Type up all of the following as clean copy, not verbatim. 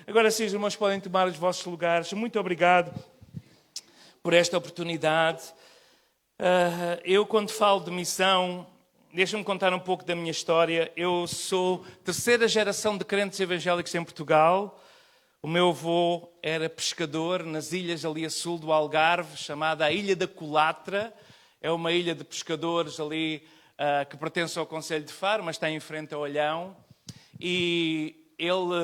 Agora sim, os irmãos podem tomar os vossos lugares. Muito obrigado por esta oportunidade. Eu, quando falo de missão, deixa-me contar um pouco da minha história. Eu sou terceira geração de crentes evangélicos em Portugal. O meu avô era pescador nas ilhas ali a sul do Algarve, chamada a Ilha da Colatra. É uma ilha de pescadores ali que pertence ao Concelho de Faro, mas está em frente ao Olhão. E ele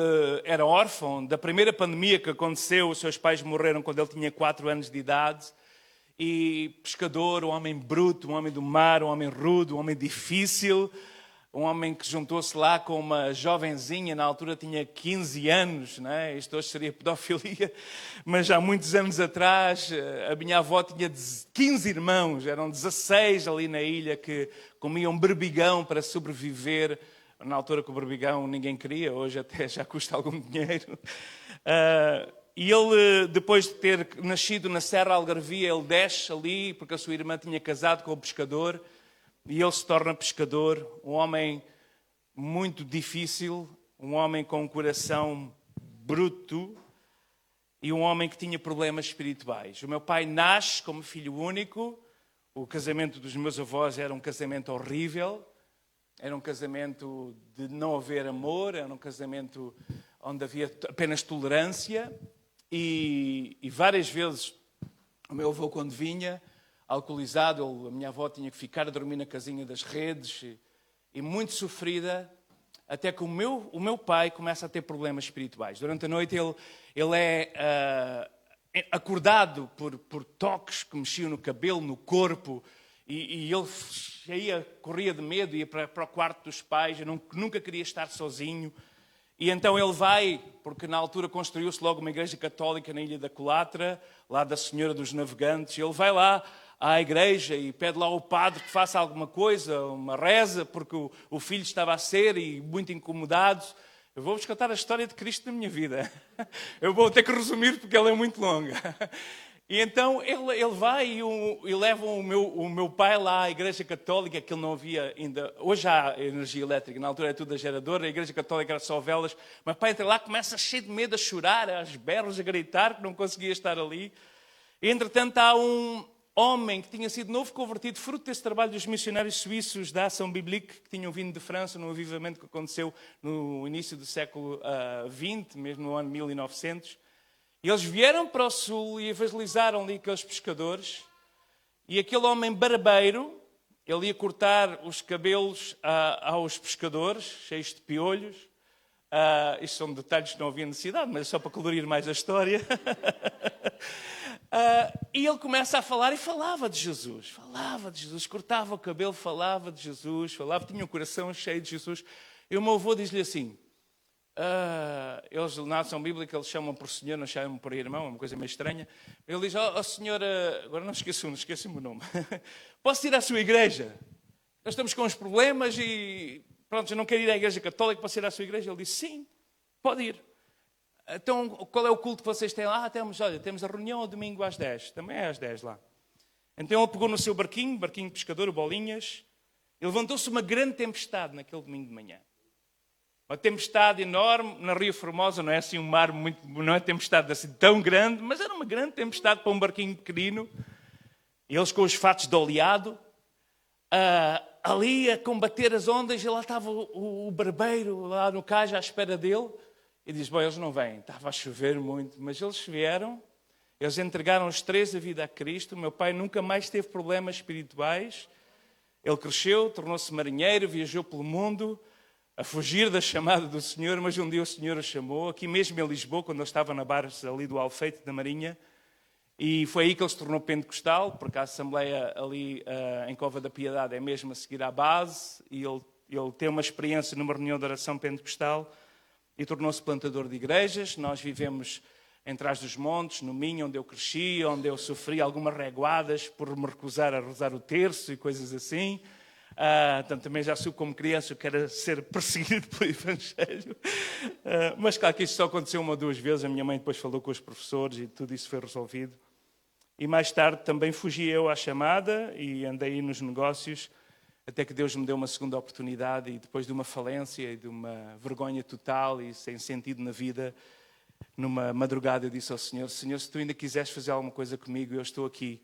era órfão da primeira pandemia que aconteceu. Os seus pais morreram quando ele tinha 4 anos de idade. E pescador, um homem bruto, um homem do mar, um homem rude, um homem difícil, um homem que juntou-se lá com uma jovenzinha, na altura tinha 15 anos, não é? Isto hoje seria pedofilia, mas há muitos anos atrás a minha avó tinha 15 irmãos, eram 16 ali na ilha que comiam berbigão para sobreviver. Na altura que o berbigão ninguém queria, hoje até já custa algum dinheiro. E ele, depois de ter nascido na Serra Algarvia, ele desce ali, porque a sua irmã tinha casado com o pescador, e ele se torna pescador, um homem muito difícil, um homem com um coração bruto e um homem que tinha problemas espirituais. O meu pai nasce como filho único, o casamento dos meus avós era um casamento horrível, era um casamento de não haver amor, era um casamento onde havia apenas tolerância. E várias vezes o meu avô, quando vinha, alcoolizado, a minha avó tinha que ficar a dormir na casinha das redes e muito sofrida, até que o meu pai começa a ter problemas espirituais. Durante a noite ele é acordado por toques que mexiam no cabelo, no corpo, e ele corria de medo, ia para o quarto dos pais, eu nunca queria estar sozinho. E então ele vai, porque na altura construiu-se logo uma igreja católica na Ilha da Colatra, lá da Senhora dos Navegantes. Ele vai lá à igreja e pede lá ao padre que faça alguma coisa, uma reza, porque o filho estava a ser e muito incomodado. Eu vou-vos contar a história de Cristo na minha vida. Eu vou ter que resumir porque ela é muito longa. E então ele vai e leva o meu pai lá à Igreja Católica, que ele não havia ainda... Hoje há energia elétrica, na altura era tudo a gerador, a Igreja Católica era só velas. Mas o pai entra lá, começa cheio de medo, a chorar, aos berros, a gritar, que não conseguia estar ali. E, entretanto, há um homem que tinha sido novo convertido, fruto desse trabalho dos missionários suíços da Ação Biblique, que tinham vindo de França, no avivamento que aconteceu no início do século XX, mesmo no ano 1900. E eles vieram para o sul e evangelizaram ali aqueles pescadores. E aquele homem barbeiro, ele ia cortar os cabelos aos pescadores, cheios de piolhos. Isto são detalhes que não havia necessidade, mas é só para colorir mais a história. E ele começa a falar e falava de Jesus, cortava o cabelo, falava de Jesus, tinha o coração cheio de Jesus. E o meu avô diz-lhe assim... eles na ação bíblica eles chamam por senhor, não chamam por irmão, é uma coisa meio estranha. Ele diz, senhora, agora não esqueci-me o nome. Posso ir à sua igreja? Nós estamos com uns problemas e pronto, eu não quero ir à igreja católica, posso ir à sua igreja? Ele disse, sim, pode ir. Então, qual é o culto que vocês têm lá? Temos a reunião ao domingo às 10, também é às 10 lá. Então ele pegou no seu barquinho pescador, o Bolinhas, e levantou-se uma grande tempestade naquele domingo de manhã. Uma tempestade enorme na Ria Formosa, não é assim um mar muito, não é tempestade assim tão grande, mas era uma grande tempestade para um barquinho pequenino. E eles com os fatos de oleado, ali a combater as ondas, e lá estava o barbeiro lá no cais à espera dele. E diz, bom, eles não vêm, estava a chover muito, mas eles vieram, eles entregaram os 3 a vida a Cristo. O meu pai nunca mais teve problemas espirituais. Ele cresceu, tornou-se marinheiro, viajou pelo mundo, a fugir da chamada do Senhor, mas um dia o Senhor o chamou, aqui mesmo em Lisboa, quando ele estava na barca ali do Alfeite da Marinha, e foi aí que ele se tornou pentecostal, porque a Assembleia ali em Cova da Piedade é mesmo a seguir à base, e ele tem uma experiência numa reunião de oração pentecostal, e tornou-se plantador de igrejas. Nós vivemos em Trás-os-Montes, no Minho, onde eu cresci, onde eu sofri algumas reguadas por me recusar a rezar o terço e coisas assim. Portanto, também já soube como criança que era ser perseguido pelo Evangelho. Mas claro que isto só aconteceu 1 ou 2 vezes. A minha mãe depois falou com os professores e tudo isso foi resolvido. E mais tarde também fugi eu à chamada e andei nos negócios, até que Deus me deu uma segunda oportunidade e depois de uma falência e de uma vergonha total e sem sentido na vida, numa madrugada eu disse ao Senhor, Senhor, se tu ainda quiseres fazer alguma coisa comigo, eu estou aqui,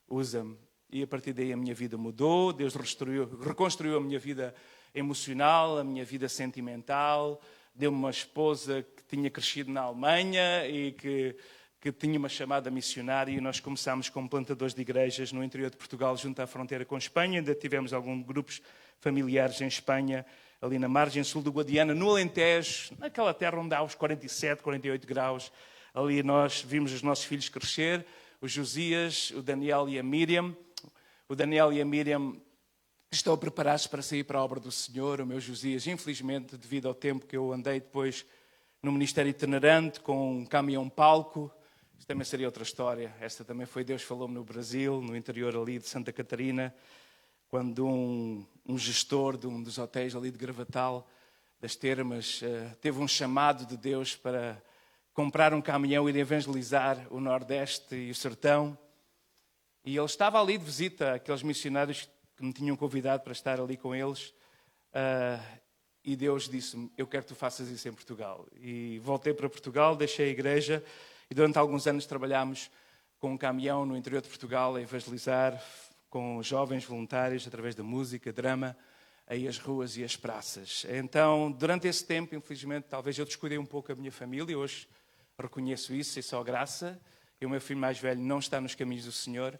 usa-me. E a partir daí a minha vida mudou, Deus reconstruiu a minha vida emocional, a minha vida sentimental, deu-me uma esposa que tinha crescido na Alemanha e que tinha uma chamada missionária, e nós começámos como plantadores de igrejas no interior de Portugal, junto à fronteira com Espanha. Ainda tivemos alguns grupos familiares em Espanha, ali na margem sul do Guadiana, no Alentejo, naquela terra onde há os 47, 48 graus. Ali nós vimos os nossos filhos crescer, o Josias, o Daniel e a Miriam. O Daniel e a Miriam estão preparados para sair para a obra do Senhor. O meu Josias, infelizmente, devido ao tempo que eu andei depois no ministério itinerante, com um caminhão-palco, isto também seria outra história. Esta também foi Deus falou-me no Brasil, no interior ali de Santa Catarina, quando um gestor de um dos hotéis ali de Gravatal, das Termas, teve um chamado de Deus para comprar um caminhão e ir evangelizar o Nordeste e o Sertão. E ele estava ali de visita àqueles missionários que me tinham convidado para estar ali com eles. E Deus disse-me, eu quero que tu faças isso em Portugal. E voltei para Portugal, deixei a igreja e durante alguns anos trabalhámos com um caminhão no interior de Portugal a evangelizar com jovens voluntários através da música, drama, aí as ruas e as praças. Então, durante esse tempo, infelizmente, talvez eu descuidei um pouco a minha família. Hoje reconheço isso, é só graça. E o meu filho mais velho não está nos caminhos do Senhor,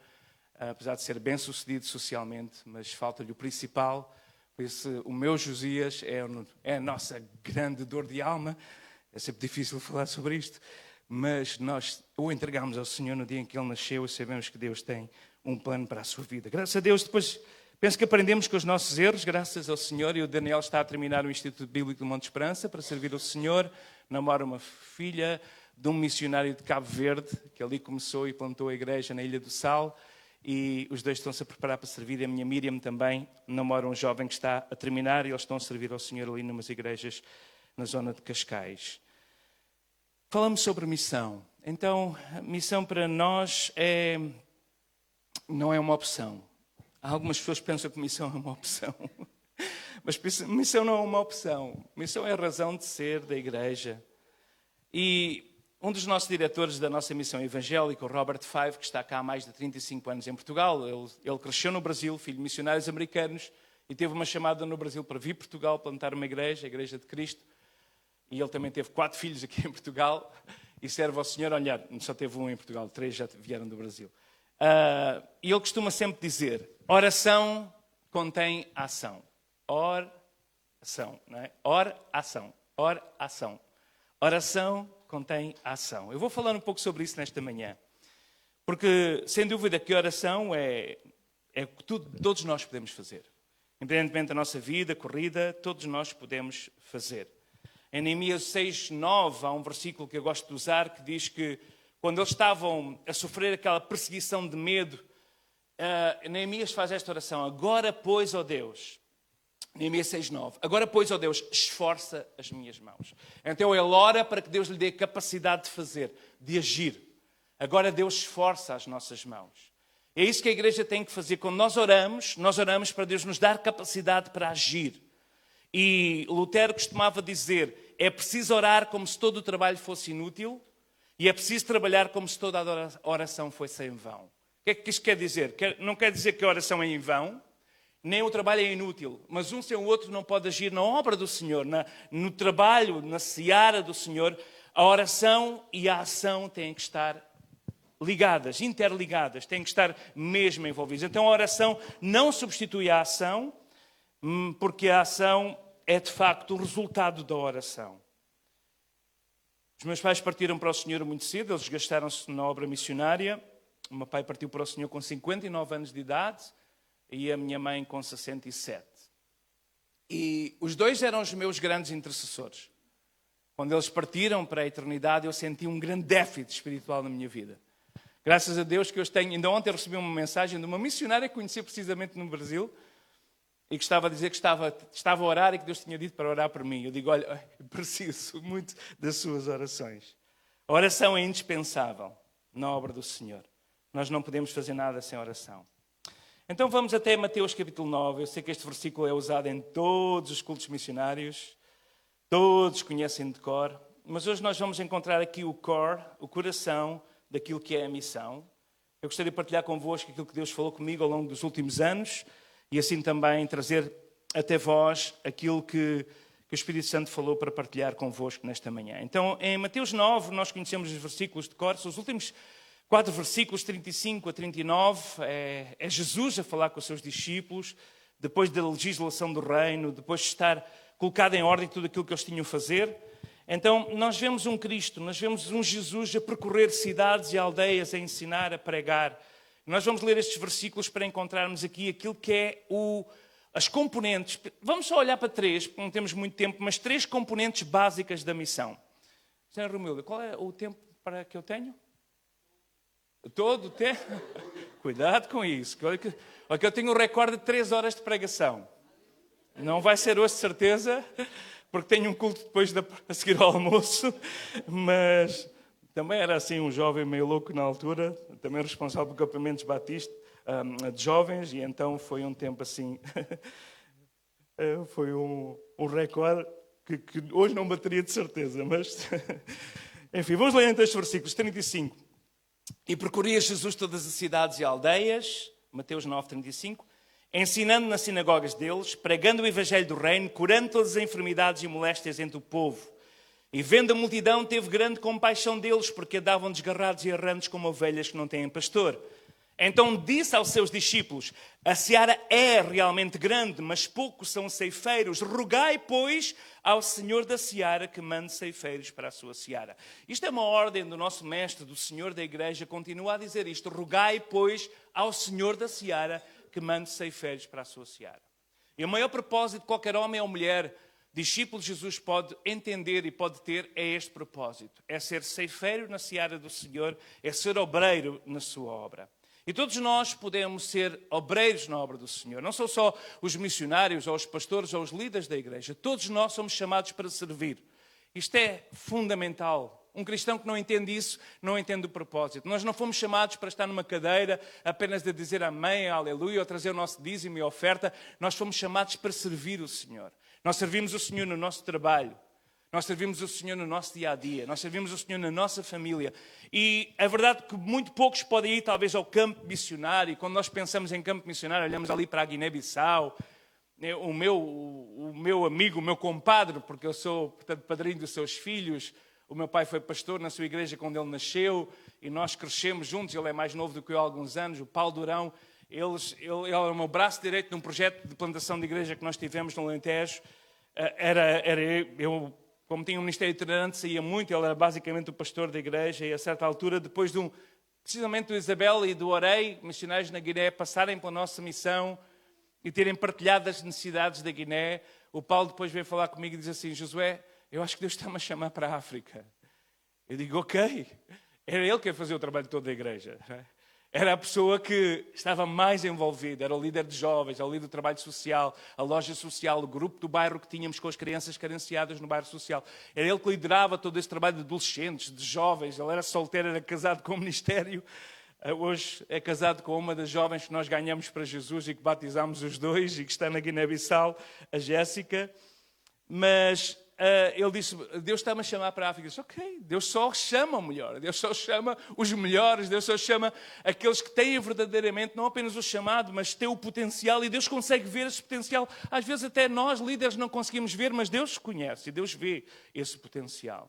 apesar de ser bem-sucedido socialmente, mas falta-lhe o principal. Por isso, o meu Josias é a nossa grande dor de alma. É sempre difícil falar sobre isto, mas nós o entregamos ao Senhor no dia em que ele nasceu e sabemos que Deus tem um plano para a sua vida. Graças a Deus, depois penso que aprendemos com os nossos erros, graças ao Senhor. E o Daniel está a terminar o Instituto Bíblico do Monte Esperança para servir ao Senhor. Namora uma filha de um missionário de Cabo Verde, que ali começou e plantou a igreja na Ilha do Sal. E os dois estão-se a preparar para servir. E a minha Miriam também namora um jovem que está a terminar e eles estão a servir ao Senhor ali numas igrejas na zona de Cascais. Falamos sobre missão. Então, a missão para nós não é uma opção. Algumas pessoas pensam que missão é uma opção. Mas missão não é uma opção. Missão é a razão de ser da igreja. E um dos nossos diretores da nossa missão evangélica, o Robert Five, que está cá há mais de 35 anos em Portugal, ele cresceu no Brasil, filho de missionários americanos, e teve uma chamada no Brasil para vir a Portugal, plantar uma igreja, a Igreja de Cristo. E ele também teve 4 filhos aqui em Portugal e serve ao Senhor. Olha, só teve um em Portugal, 3 já vieram do Brasil. E ele costuma sempre dizer, oração contém ação. Oração, não é? Oração. Oração. Oração contém ação. Eu vou falar um pouco sobre isso nesta manhã. Porque, sem dúvida, que oração é o que todos nós podemos fazer. Independentemente da nossa vida, corrida, todos nós podemos fazer. Em Neemias 6:9 há um versículo que eu gosto de usar que diz que quando eles estavam a sofrer aquela perseguição de medo, Neemias faz esta oração, agora pois, ó Deus, Neemias 6:9, agora pois, ó Deus, esforça as minhas mãos. Então ele ora para que Deus lhe dê capacidade de fazer, de agir. Agora Deus esforça as nossas mãos. É isso que a igreja tem que fazer. Quando nós oramos para Deus nos dar capacidade para agir. E Lutero costumava dizer, é preciso orar como se todo o trabalho fosse inútil e é preciso trabalhar como se toda a oração fosse em vão. O que é que isto quer dizer? Não quer dizer que a oração é em vão, nem o trabalho é inútil, mas um sem o outro não pode agir na obra do Senhor, no trabalho, na seara do Senhor. A oração e a ação têm que estar ligadas, interligadas, têm que estar mesmo envolvidas. Então a oração não substitui a ação, porque a ação é de facto o resultado da oração. Os meus pais partiram para o Senhor muito cedo, eles gastaram-se na obra missionária. O meu pai partiu para o Senhor com 59 anos de idade e a minha mãe com 67. E os dois eram os meus grandes intercessores. Quando eles partiram para a eternidade, eu senti um grande déficit espiritual na minha vida. Graças a Deus que eu tenho... Ainda ontem eu recebi uma mensagem de uma missionária que conheci precisamente no Brasil e que estava a dizer que estava a orar e que Deus tinha dito para orar por mim. Eu digo, olha, eu preciso muito das suas orações. A oração é indispensável na obra do Senhor. Nós não podemos fazer nada sem oração. Então vamos até Mateus capítulo 9. Eu sei que este versículo é usado em todos os cultos missionários. Todos conhecem de cor. mas hoje nós vamos encontrar aqui o core, o coração daquilo que é a missão. Eu gostaria de partilhar convosco aquilo que Deus falou comigo ao longo dos últimos anos e assim também trazer até vós aquilo que o Espírito Santo falou para partilhar convosco nesta manhã. Então, em Mateus 9, nós conhecemos os versículos de cor, são os últimos 4 versículos, 35 a 39, é Jesus a falar com os seus discípulos, depois da legislação do reino, depois de estar colocado em ordem tudo aquilo que eles tinham a fazer. Então, nós vemos um Cristo, nós vemos um Jesus a percorrer cidades e aldeias, a ensinar, a pregar. Nós vamos ler estes versículos para encontrarmos aqui aquilo que é as componentes. Vamos só olhar para 3, porque não temos muito tempo, mas 3 componentes básicas da missão. Senhor Romilda, qual é o tempo para que eu tenho? Todo o tempo? Cuidado com isso. Olha que eu tenho um recorde de 3 horas de pregação. Não vai ser hoje, de certeza, porque tenho um culto depois a seguir ao almoço, mas também era assim um jovem meio louco na altura, também responsável por acampamentos batistas de jovens, e então foi um tempo assim, foi um recorde que hoje não bateria de certeza, mas enfim, vamos ler então estes versículos, 35. E percorria Jesus todas as cidades e aldeias, Mateus 9, 35, ensinando nas sinagogas deles, pregando o evangelho do reino, curando todas as enfermidades e moléstias entre o povo. E vendo a multidão, teve grande compaixão deles, porque andavam desgarrados e errantes como ovelhas que não têm pastor. Então disse aos seus discípulos: a seara é realmente grande, mas poucos são ceifeiros. Rogai, pois, ao Senhor da seara que mande ceifeiros para a sua seara. Isto é uma ordem do nosso mestre, do Senhor da igreja, continua a dizer isto. Rogai, pois, ao Senhor da seara que mande ceifeiros para a sua seara. E o maior propósito de qualquer homem ou mulher, discípulo de Jesus, pode entender e pode ter é este propósito. É ser ceifeiro na seara do Senhor, é ser obreiro na sua obra. E todos nós podemos ser obreiros na obra do Senhor. Não são só os missionários, ou os pastores, ou os líderes da igreja. Todos nós somos chamados para servir. Isto é fundamental. Um cristão que não entende isso, não entende o propósito. Nós não fomos chamados para estar numa cadeira apenas de dizer amém, aleluia, ou trazer o nosso dízimo e oferta. Nós fomos chamados para servir o Senhor. Nós servimos o Senhor no nosso trabalho. Nós servimos o Senhor no nosso dia-a-dia. Nós servimos o Senhor na nossa família. E é verdade que muito poucos podem ir talvez ao campo missionário. E quando nós pensamos em campo missionário, olhamos ali para a Guiné-Bissau. O meu amigo, o meu compadre, porque eu sou, portanto, padrinho dos seus filhos. O meu pai foi pastor na sua igreja quando ele nasceu. E nós crescemos juntos. Ele é mais novo do que eu há alguns anos. O Paulo Durão. Ele é o meu braço direito num projeto de plantação de igreja que nós tivemos no Alentejo. Eu, como tinha um ministério itinerante, saía muito, ele era basicamente o pastor da igreja, e a certa altura, depois precisamente do Isabel e do Orei, missionários na Guiné, passarem pela nossa missão e terem partilhado as necessidades da Guiné, o Paulo depois veio falar comigo e diz assim: Josué, eu acho que Deus está-me a chamar para a África. Eu digo, ok. Era ele que ia fazer o trabalho todo da igreja. Era a pessoa que estava mais envolvida, era o líder de jovens, era o líder do trabalho social, a loja social, o grupo do bairro que tínhamos com as crianças carenciadas no bairro social. Era ele que liderava todo esse trabalho de adolescentes, de jovens. Ele era solteiro, era casado com o ministério. Hoje é casado com uma das jovens que nós ganhamos para Jesus e que batizámos os dois e que está na Guiné-Bissau, a Jéssica. Mas ele disse, Deus está-me a chamar para a África. Eu disse, ok, Deus só chama o melhor, Deus só chama os melhores, Deus só chama aqueles que têm verdadeiramente, não apenas o chamado, mas têm o potencial, e Deus consegue ver esse potencial. Às vezes até nós, líderes, não conseguimos ver, mas Deus conhece e Deus vê esse potencial.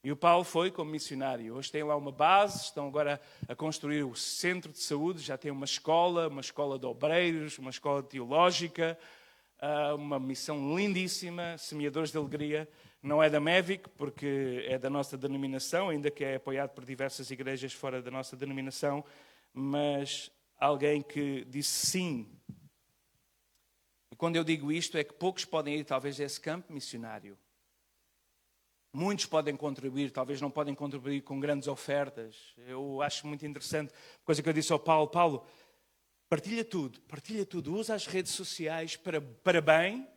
E o Paulo foi como missionário. Hoje tem lá uma base, estão agora a construir o centro de saúde, já tem uma escola de obreiros, uma escola teológica, uma missão lindíssima, Semeadores de Alegria. Não é da MEVIC, porque é da nossa denominação, ainda que é apoiado por diversas igrejas fora da nossa denominação, mas alguém que disse sim. E quando eu digo isto, é que poucos podem ir talvez a esse campo missionário. Muitos podem contribuir, talvez não podem contribuir com grandes ofertas. Eu acho muito interessante, coisa que eu disse ao Paulo, Paulo, partilha tudo, usa as redes sociais para bem,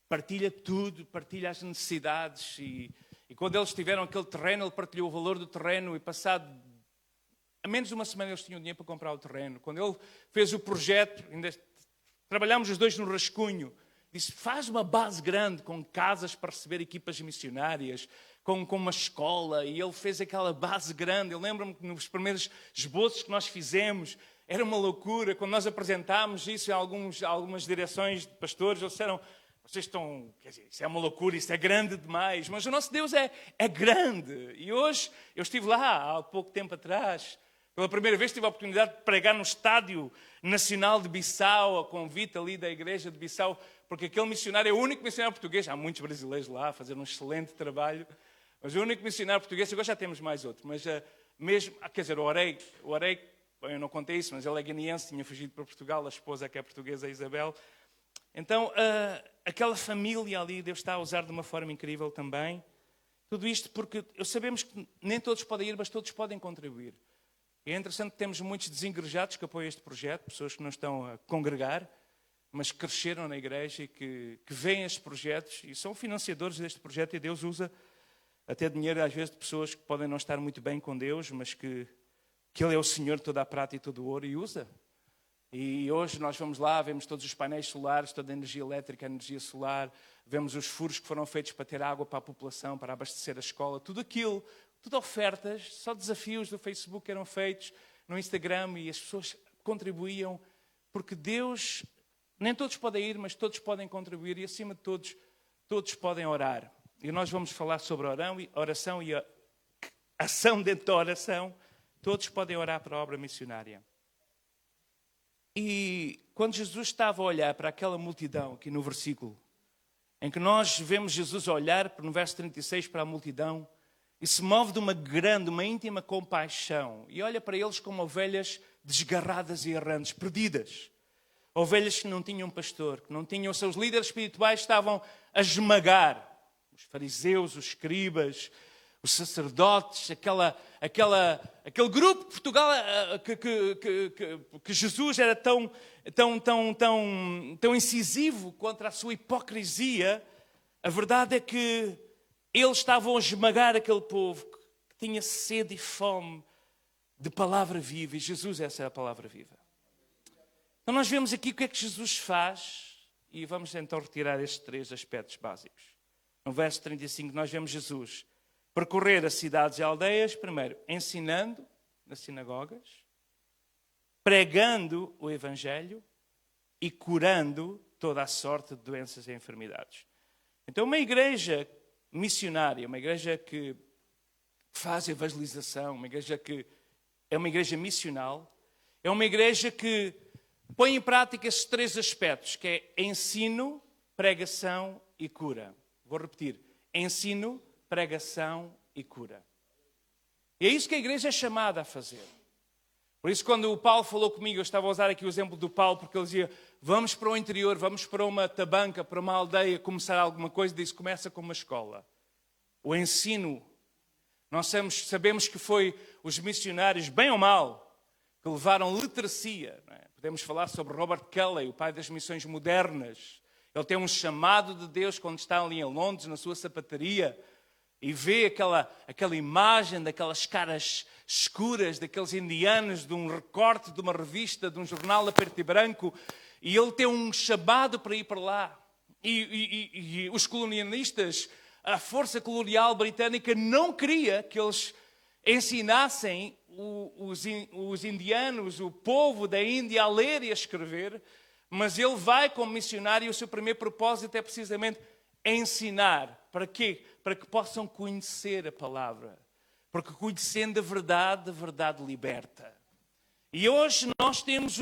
partilha tudo, partilha as necessidades. E quando eles tiveram aquele terreno, ele partilhou o valor do terreno e passado, a menos de uma semana eles tinham dinheiro para comprar o terreno. Quando ele fez o projeto, ainda trabalhámos os dois no rascunho, disse, faz uma base grande com casas para receber equipas missionárias, com uma escola, e ele fez aquela base grande. Eu lembro-me que nos primeiros esboços que nós fizemos, era uma loucura. Quando nós apresentámos isso a algumas direções de pastores, eles disseram: vocês estão, quer dizer, isso é uma loucura, isso é grande demais. Mas o nosso Deus é grande. E hoje, eu estive lá há pouco tempo atrás, pela primeira vez tive a oportunidade de pregar no Estádio Nacional de Bissau, a convite ali da igreja de Bissau, porque aquele missionário é o único missionário português. Há muitos brasileiros lá a fazer um excelente trabalho, mas o único missionário português, agora já temos mais outro, mas mesmo, quer dizer, o Orei, eu não contei isso, mas ele é guineense, tinha fugido para Portugal, a esposa que é portuguesa, a Isabel. Então, aquela família ali, Deus está a usar de uma forma incrível também. Tudo isto porque sabemos que nem todos podem ir, mas todos podem contribuir. E é interessante que temos muitos desengrejados que apoiam este projeto, pessoas que não estão a congregar, mas que cresceram na igreja e que veem estes projetos e são financiadores deste projeto, e Deus usa até dinheiro às vezes de pessoas que podem não estar muito bem com Deus, mas que Ele é o Senhor de toda a prata e todo o ouro e usa. E hoje nós vamos lá, vemos todos os painéis solares, toda a energia elétrica, a energia solar, vemos os furos que foram feitos para ter água para a população, para abastecer a escola, tudo aquilo, tudo ofertas, só desafios do Facebook eram feitos, no Instagram, e as pessoas contribuíam, porque Deus, nem todos podem ir, mas todos podem contribuir, e acima de todos, todos podem orar. E nós vamos falar sobre oração e a ação dentro da oração. Todos podem orar para a obra missionária. E quando Jesus estava a olhar para aquela multidão, aqui no versículo, em que nós vemos Jesus olhar, no verso 36, para a multidão, e se move de uma grande, uma íntima compaixão, e olha para eles como ovelhas desgarradas e errantes, perdidas. Ovelhas que não tinham pastor, que não tinham, os seus líderes espirituais estavam a esmagar. Os fariseus, os escribas, os sacerdotes, aquele grupo de Portugal que Jesus era tão incisivo contra a sua hipocrisia. A verdade é que eles estavam a esmagar aquele povo que tinha sede e fome de palavra viva, e Jesus, essa é a palavra viva. Então nós vemos aqui o que é que Jesus faz, e vamos então retirar estes 3 aspectos básicos. No verso 35 nós vemos Jesus percorrer as cidades e aldeias, primeiro ensinando nas sinagogas, pregando o Evangelho e curando toda a sorte de doenças e enfermidades. Então uma igreja missionária, uma igreja que faz evangelização, uma igreja que é uma igreja missional, é uma igreja que põe em prática esses 3 aspectos, que é ensino, pregação e cura. Vou repetir: ensino, pregação e cura. E é isso que a igreja é chamada a fazer. Por isso, quando o Paulo falou comigo, eu estava a usar aqui o exemplo do Paulo, porque ele dizia: vamos para o interior, vamos para uma tabanca, para uma aldeia, começar alguma coisa. Disse: começa com uma escola. O ensino, nós sabemos que foi os missionários, bem ou mal, que levaram literacia. Não é? Podemos falar sobre Robert Kelly, o pai das missões modernas. Ele tem um chamado de Deus quando está ali em Londres, na sua sapataria, e vê aquela imagem daquelas caras escuras, daqueles indianos, de um recorte de uma revista, de um jornal a preto e branco, e ele tem um chamado para ir para lá. E os colonialistas, a força colonial britânica, não queria que eles ensinassem os indianos, o povo da Índia, a ler e a escrever. Mas ele vai como missionário, e o seu primeiro propósito é precisamente ensinar. Para quê? Para que possam conhecer a palavra. Porque conhecendo a verdade liberta. E hoje nós temos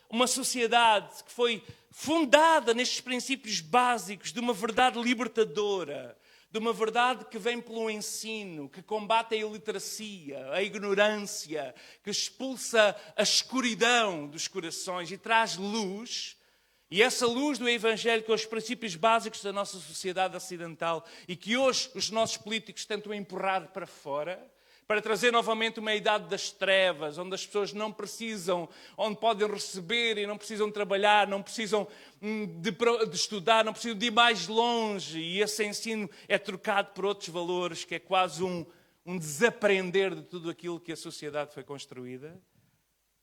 uma sociedade que foi fundada nestes princípios básicos de uma verdade libertadora, de uma verdade que vem pelo ensino, que combate a iliteracia, a ignorância, que expulsa a escuridão dos corações e traz luz. E essa luz do Evangelho, que é os princípios básicos da nossa sociedade ocidental e que hoje os nossos políticos tentam empurrar para fora, para trazer novamente uma idade das trevas, onde as pessoas não precisam, onde podem receber e não precisam trabalhar, não precisam de estudar, não precisam de ir mais longe. E esse ensino é trocado por outros valores, que é quase um desaprender de tudo aquilo que a sociedade foi construída.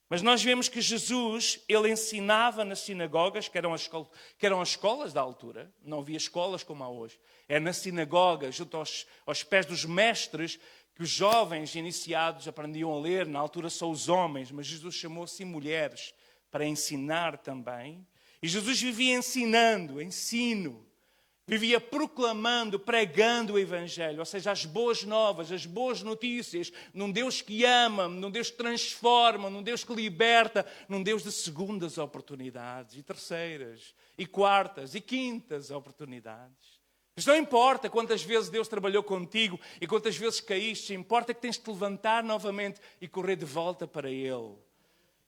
Mas nós vemos que Jesus, ele ensinava nas sinagogas, que eram as escolas da altura, não havia escolas como há hoje. É na sinagoga, junto aos pés dos mestres, que os jovens iniciados aprendiam a ler. Na altura só os homens, mas Jesus chamou assim mulheres para ensinar também. E Jesus vivia ensinando, ensino. Vivia proclamando, pregando o Evangelho, ou seja, as boas novas, as boas notícias, num Deus que ama, num Deus que transforma, num Deus que liberta, num Deus de segundas oportunidades, e terceiras, e quartas, e quintas oportunidades. Mas não importa quantas vezes Deus trabalhou contigo e quantas vezes caíste, importa que tens de te levantar novamente e correr de volta para Ele.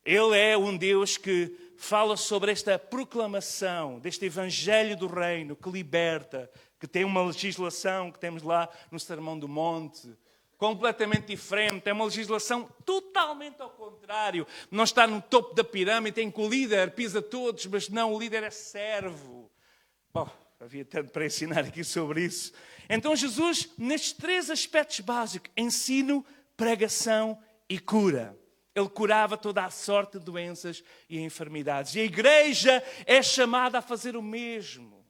Ele é um Deus que fala sobre esta proclamação, deste Evangelho do Reino, que liberta, que tem uma legislação que temos lá no Sermão do Monte, completamente diferente. É uma legislação totalmente ao contrário. Não está no topo da pirâmide em que o líder pisa todos, mas não, o líder é servo. Bom, havia tanto para ensinar aqui sobre isso. Então Jesus, nestes 3 aspectos básicos, ensino, pregação e cura. Ele curava toda a sorte de doenças e enfermidades. E a igreja é chamada a fazer o mesmo.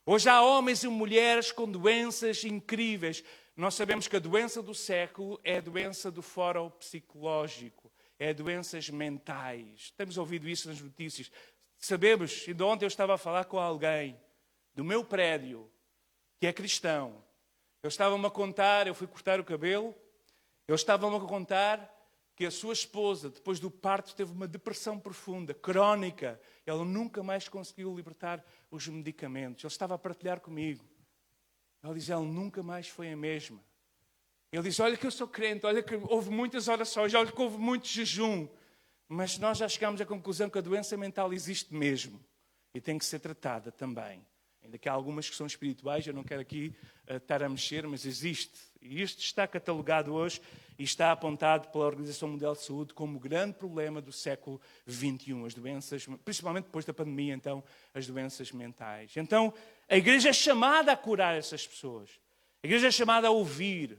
Hoje há homens e mulheres com doenças incríveis. Nós sabemos que a doença do século é a doença do fórum psicológico. É doenças mentais. Temos ouvido isso nas notícias. Sabemos, e de ontem eu estava a falar com alguém do meu prédio, que é cristão. Ele estava-me a contar, eu fui cortar o cabelo, ele estava-me a contar que a sua esposa, depois do parto, teve uma depressão profunda, crónica. Ela nunca mais conseguiu libertar os medicamentos. Ele estava a partilhar comigo. Ela diz, ela nunca mais foi a mesma. Ele diz, olha que eu sou crente, olha que houve muitas orações, olha que houve muito jejum. Mas nós já chegámos à conclusão que a doença mental existe mesmo. E tem que ser tratada também. Ainda que há algumas que são espirituais, eu não quero aqui estar a mexer, mas existe. E isto está catalogado hoje e está apontado pela Organização Mundial de Saúde como o grande problema do século XXI. As doenças, principalmente depois da pandemia, então, as doenças mentais. Então, a igreja é chamada a curar essas pessoas. A igreja é chamada a ouvir.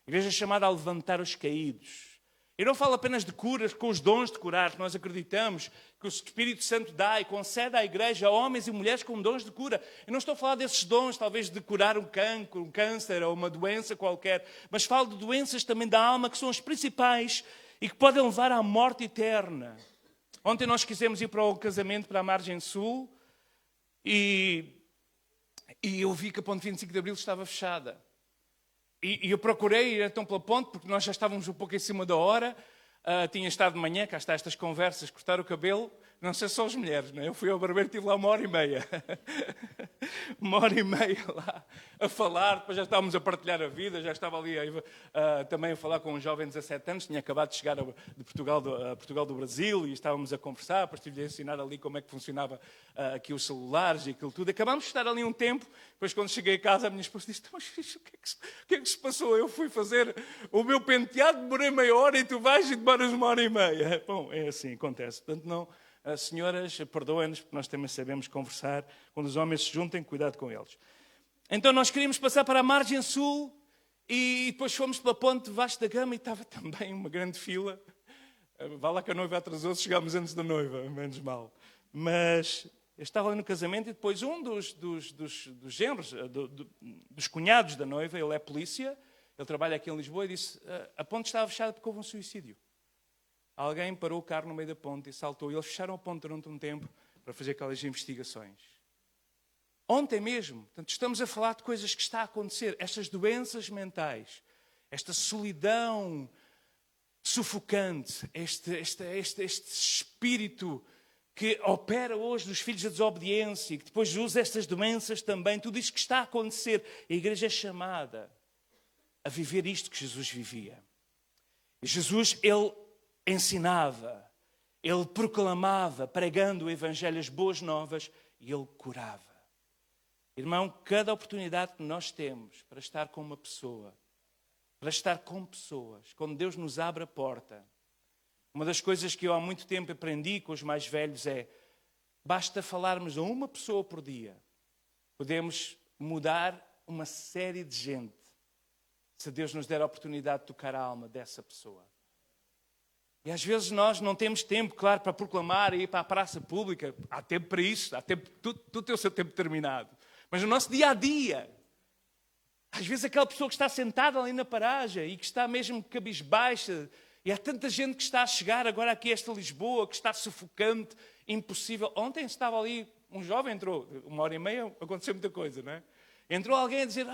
A igreja é chamada a levantar os caídos. Eu não falo apenas de curas, com os dons de curar, que nós acreditamos que o Espírito Santo dá e concede à igreja a homens e mulheres com dons de cura. Eu não estou a falar desses dons, talvez de curar um cancro, um câncer ou uma doença qualquer, mas falo de doenças também da alma que são as principais e que podem levar à morte eterna. Ontem nós quisemos ir para o casamento para a Margem Sul e eu vi que a ponte 25 de Abril estava fechada. E eu procurei ir então pela ponte, porque nós já estávamos um pouco em cima da hora. Tinha estado de manhã, cá está estas conversas, cortar o cabelo. Não sei só as mulheres, não é? Eu fui ao barbeiro e estive lá 1h30. 1h30 lá a falar, depois já estávamos a partilhar a vida, já estava ali também a falar com um jovem de 17 anos, tinha acabado de chegar de Portugal do Brasil, e estávamos a conversar, depois estive a ensinar ali como é que funcionava aqui os celulares e aquilo tudo. Acabámos de estar ali um tempo, depois quando cheguei a casa a minha esposa disse, mas o que é que se passou? Eu fui fazer o meu penteado, demorei meia hora e tu vais e demoras 1h30. Bom, é assim, acontece. Portanto, não... As senhoras, perdoem-nos, porque nós também sabemos conversar. Quando os homens se juntem, cuidado com eles. Então nós queríamos passar para a Margem Sul e depois fomos pela ponte Vasco da Gama e estava também uma grande fila. Vá lá que a noiva atrasou-se, chegámos antes da noiva, menos mal. Mas eu estava ali no casamento e depois um dos genros, dos cunhados da noiva, ele é polícia, ele trabalha aqui em Lisboa, e disse, a ponte estava fechada porque houve um suicídio. Alguém parou o carro no meio da ponte e saltou. E eles fecharam a ponte durante um tempo para fazer aquelas investigações. Ontem mesmo. Portanto, estamos a falar de coisas que está a acontecer. Estas doenças mentais, esta solidão sufocante, este espírito que opera hoje nos filhos da desobediência e que depois usa estas doenças também. Tudo isto que está a acontecer. A igreja é chamada a viver isto que Jesus vivia. E Jesus, ele ensinava, ele proclamava, pregando o Evangelho, as boas novas, e ele curava. Irmão, cada oportunidade que nós temos para estar com uma pessoa, para estar com pessoas, quando Deus nos abre a porta, uma das coisas que eu há muito tempo aprendi com os mais velhos é, basta falarmos a uma pessoa por dia, podemos mudar uma série de gente, se Deus nos der a oportunidade de tocar a alma dessa pessoa. E às vezes nós não temos tempo, claro, para proclamar e ir para a praça pública. Há tempo para isso, há tempo, tudo tem o seu tempo determinado. Mas no nosso dia-a-dia, às vezes aquela pessoa que está sentada ali na paragem e que está mesmo cabisbaixa, e há tanta gente que está a chegar agora aqui a esta Lisboa, que está sufocante, impossível. Ontem estava ali, um jovem entrou, 1h30, aconteceu muita coisa, não é? Entrou alguém a dizer,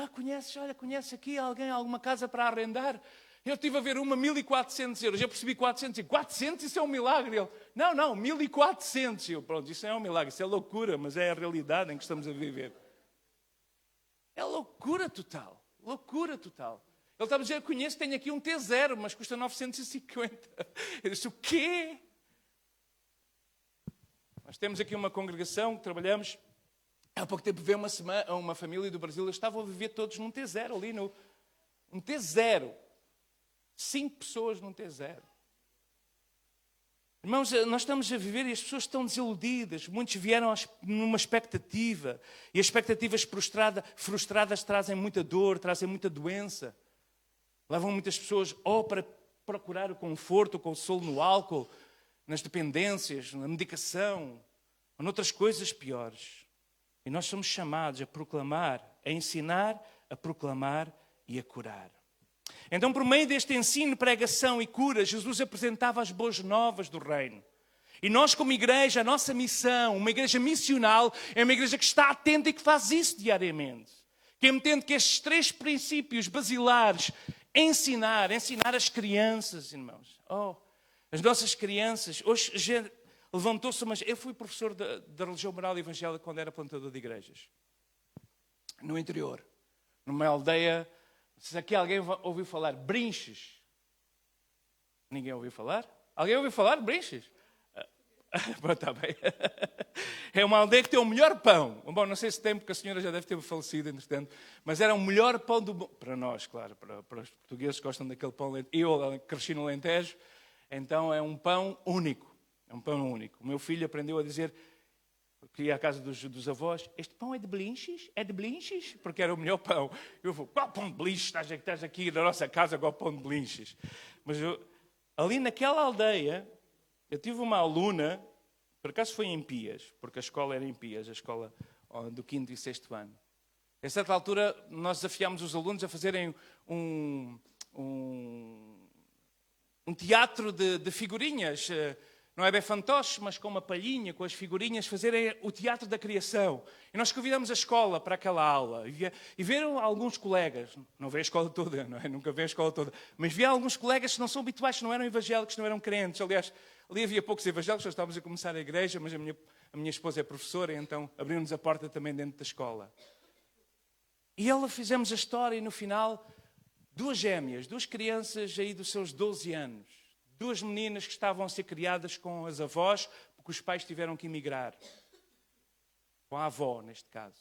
conhece aqui alguém, alguma casa para arrendar? Eu estive a ver uma, 1.400 euros. Eu percebi 400. E 400, isso é um milagre. Ele, não, 1.400. Eu, pronto, isso não é um milagre, isso é loucura, mas é a realidade em que estamos a viver. É loucura total. Loucura total. Ele estava a dizer, conheço, tenho aqui um T0, mas custa 950. Eu disse, o quê? Nós temos aqui uma congregação que trabalhamos. Há pouco tempo veio uma família do Brasil. Eles estavam a viver todos num T0 ali. Um T0. 5 pessoas num T0. Irmãos, nós estamos a viver e as pessoas estão desiludidas. Muitos vieram numa expectativa. E as expectativas frustradas trazem muita dor, trazem muita doença. Levam muitas pessoas ou para procurar o conforto, o consolo no álcool, nas dependências, na medicação, ou noutras coisas piores. E nós somos chamados a proclamar, a ensinar, a proclamar e a curar. Então, por meio deste ensino, pregação e cura, Jesus apresentava as boas novas do reino. E nós, como igreja, a nossa missão, uma igreja missional, é uma igreja que está atenta e que faz isso diariamente. Que entende que estes 3 princípios basilares, ensinar as crianças, irmãos. As nossas crianças. Hoje levantou-se, mas eu fui professor da religião moral e evangélica quando era plantador de igrejas. No interior. Numa aldeia. Se aqui alguém ouviu falar Brinches? Ninguém ouviu falar? Alguém ouviu falar de Brinches? Bom, está bem. É uma aldeia que tem o melhor pão. Bom, não sei se tem, porque a senhora já deve ter falecido, entretanto. Mas era o melhor pão do mundo. Para nós, claro. Para os portugueses que gostam daquele pão. Eu cresci no Alentejo. Então é um pão único. É um pão único. O meu filho aprendeu a dizer... que ia à casa dos avós, este pão é de Blinches? É de Blinches? Porque era o melhor pão. Eu vou, qual pão de Blinches? Estás aqui na nossa casa com o pão de Blinches. Mas ali naquela aldeia, eu tive uma aluna, por acaso foi em Pias, porque a escola era em Pias, a escola do 5º e 6º ano. A certa altura, nós desafiámos os alunos a fazerem um teatro de figurinhas. Não é bem fantoche, mas com uma palhinha, com as figurinhas, fazerem o teatro da criação. E nós convidamos a escola para aquela aula. E viram alguns colegas, não veio a escola toda, não é? Nunca veio a escola toda, mas vieram alguns colegas que não são habituais, que não eram evangélicos, não eram crentes. Aliás, ali havia poucos evangélicos, nós estávamos a começar a igreja, mas a minha esposa é professora, então abriu-nos a porta também dentro da escola. E fizemos a história e no final, 2 gêmeas, 2 crianças aí dos seus 12 anos. 2 meninas que estavam a ser criadas com as avós, porque os pais tiveram que emigrar. Com a avó, neste caso.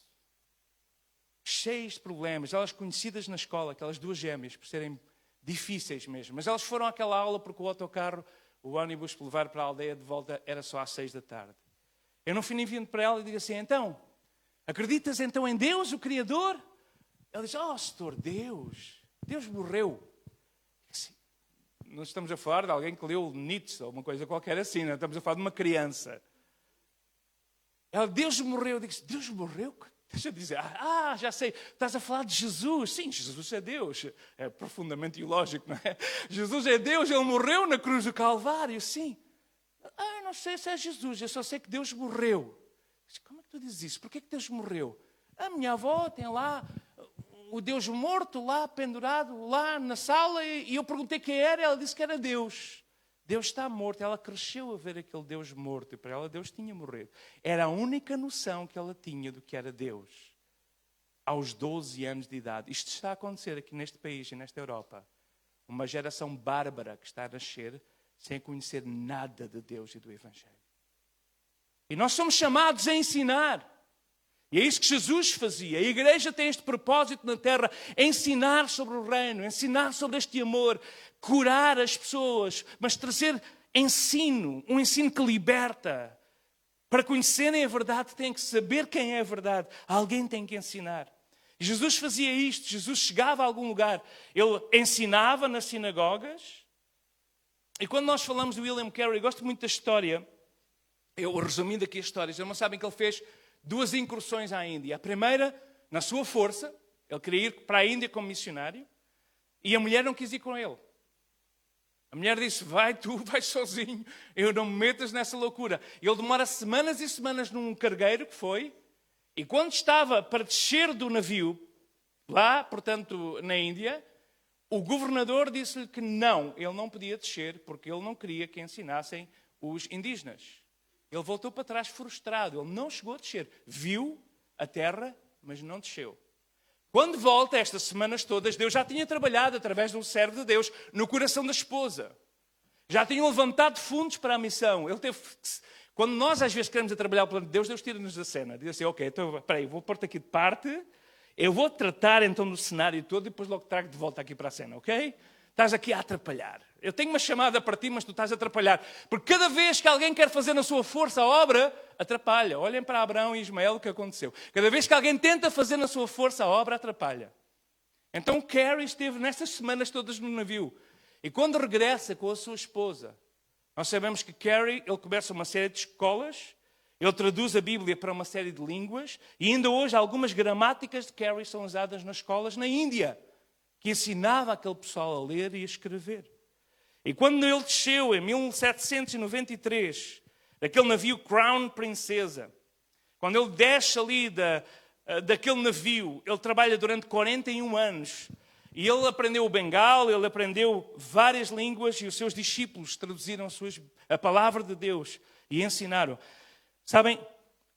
Cheias de problemas. Elas conhecidas na escola, aquelas 2 gêmeas, por serem difíceis mesmo. Mas elas foram àquela aula porque o autocarro, o ônibus para levar para a aldeia de volta era só às 6 da tarde. Eu no fim vindo para ela e digo assim, então, acreditas então em Deus, o Criador? Ela diz, Senhor, Deus morreu. Nós estamos a falar de alguém que leu Nietzsche ou uma coisa qualquer assim, não estamos a falar de uma criança. Ela, Deus morreu. Eu disse, Deus morreu? Deixa eu dizer, já sei, estás a falar de Jesus. Sim, Jesus é Deus. É profundamente ilógico, não é? Jesus é Deus, Ele morreu na cruz do Calvário, sim. Eu não sei se é Jesus, eu só sei que Deus morreu. Como é que tu dizes isso? Porquê que Deus morreu? A minha avó tem lá... o Deus morto lá, pendurado, lá na sala, e eu perguntei quem era, ela disse que era Deus. Deus está morto. Ela cresceu a ver aquele Deus morto, e para ela Deus tinha morrido. Era a única noção que ela tinha do que era Deus. Aos 12 anos de idade. Isto está a acontecer aqui neste país e nesta Europa. Uma geração bárbara que está a nascer sem conhecer nada de Deus e do Evangelho. E nós somos chamados a ensinar. E é isso que Jesus fazia. A igreja tem este propósito na terra, ensinar sobre o reino, ensinar sobre este amor, curar as pessoas, mas trazer ensino, um ensino que liberta. Para conhecerem a verdade, têm que saber quem é a verdade. Alguém tem que ensinar. E Jesus fazia isto. Jesus chegava a algum lugar, ele ensinava nas sinagogas, E quando nós falamos de William Carey, eu gosto muito da história. Eu resumindo aqui a história, vocês não sabem que ele fez 2 incursões à Índia. A primeira, na sua força, ele queria ir para a Índia como missionário, e a mulher não quis ir com ele. A mulher disse, vai tu, vai sozinho, eu não me metas nessa loucura. Ele demora semanas e semanas num cargueiro que foi, e quando estava para descer do navio, lá, portanto, na Índia, o governador disse-lhe que não, ele não podia descer, porque ele não queria que ensinassem os indígenas. Ele voltou para trás frustrado, ele não chegou a descer. Viu a terra, mas não desceu. Quando volta, estas semanas todas, Deus já tinha trabalhado através de um servo de Deus no coração da esposa. Já tinham levantado fundos para a missão. Ele teve... Quando nós às vezes queremos trabalhar o plano de Deus, Deus tira-nos da cena. Diz assim, ok, então, espera aí, vou pôr-te aqui de parte, eu vou tratar então do cenário todo e depois logo trago de volta aqui para a cena, ok? Estás aqui a atrapalhar. Eu tenho uma chamada para ti, mas tu estás a atrapalhar. Porque cada vez que alguém quer fazer na sua força a obra, atrapalha. Olhem para Abraão e Ismael o que aconteceu. Cada vez que alguém tenta fazer na sua força a obra, atrapalha. Então Carey esteve nestas semanas todas no navio. E quando regressa com a sua esposa, nós sabemos que Carey, ele começa uma série de escolas, ele traduz a Bíblia para uma série de línguas, e ainda hoje algumas gramáticas de Carey são usadas nas escolas na Índia, que ensinava aquele pessoal a ler e a escrever. E quando ele desceu em 1793, daquele navio Crown Princesa, quando ele desce ali daquele navio, ele trabalha durante 41 anos, e ele aprendeu o bengal, ele aprendeu várias línguas, e os seus discípulos traduziram a palavra de Deus e ensinaram. Sabem,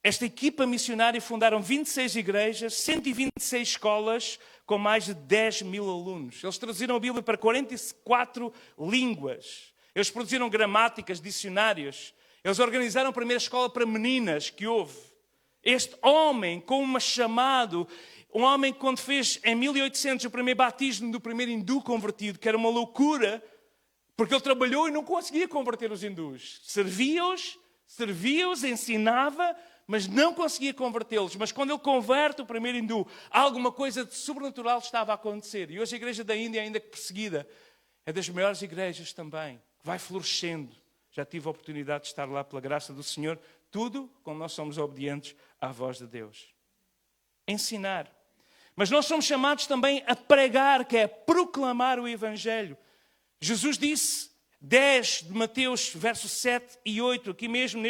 esta equipa missionária fundaram 26 igrejas, 126 escolas, com mais de 10.000 alunos. Eles traduziram a Bíblia para 44 línguas. Eles produziram gramáticas, dicionários. Eles organizaram a primeira escola para meninas que houve. Este homem, com um chamado, um homem que quando fez em 1800 o primeiro batismo do primeiro hindu convertido, que era uma loucura, porque ele trabalhou e não conseguia converter os hindus. Servia-os, ensinava, mas não conseguia convertê-los. Mas quando ele converte o primeiro hindu, alguma coisa de sobrenatural estava a acontecer. E hoje a igreja da Índia, ainda que perseguida, é das maiores igrejas também, que vai florescendo. Já tive a oportunidade de estar lá pela graça do Senhor. Tudo quando nós somos obedientes à voz de Deus. Ensinar. Mas nós somos chamados também a pregar, que é proclamar o Evangelho. Jesus disse... 10 de Mateus, versos 7 e 8, aqui mesmo,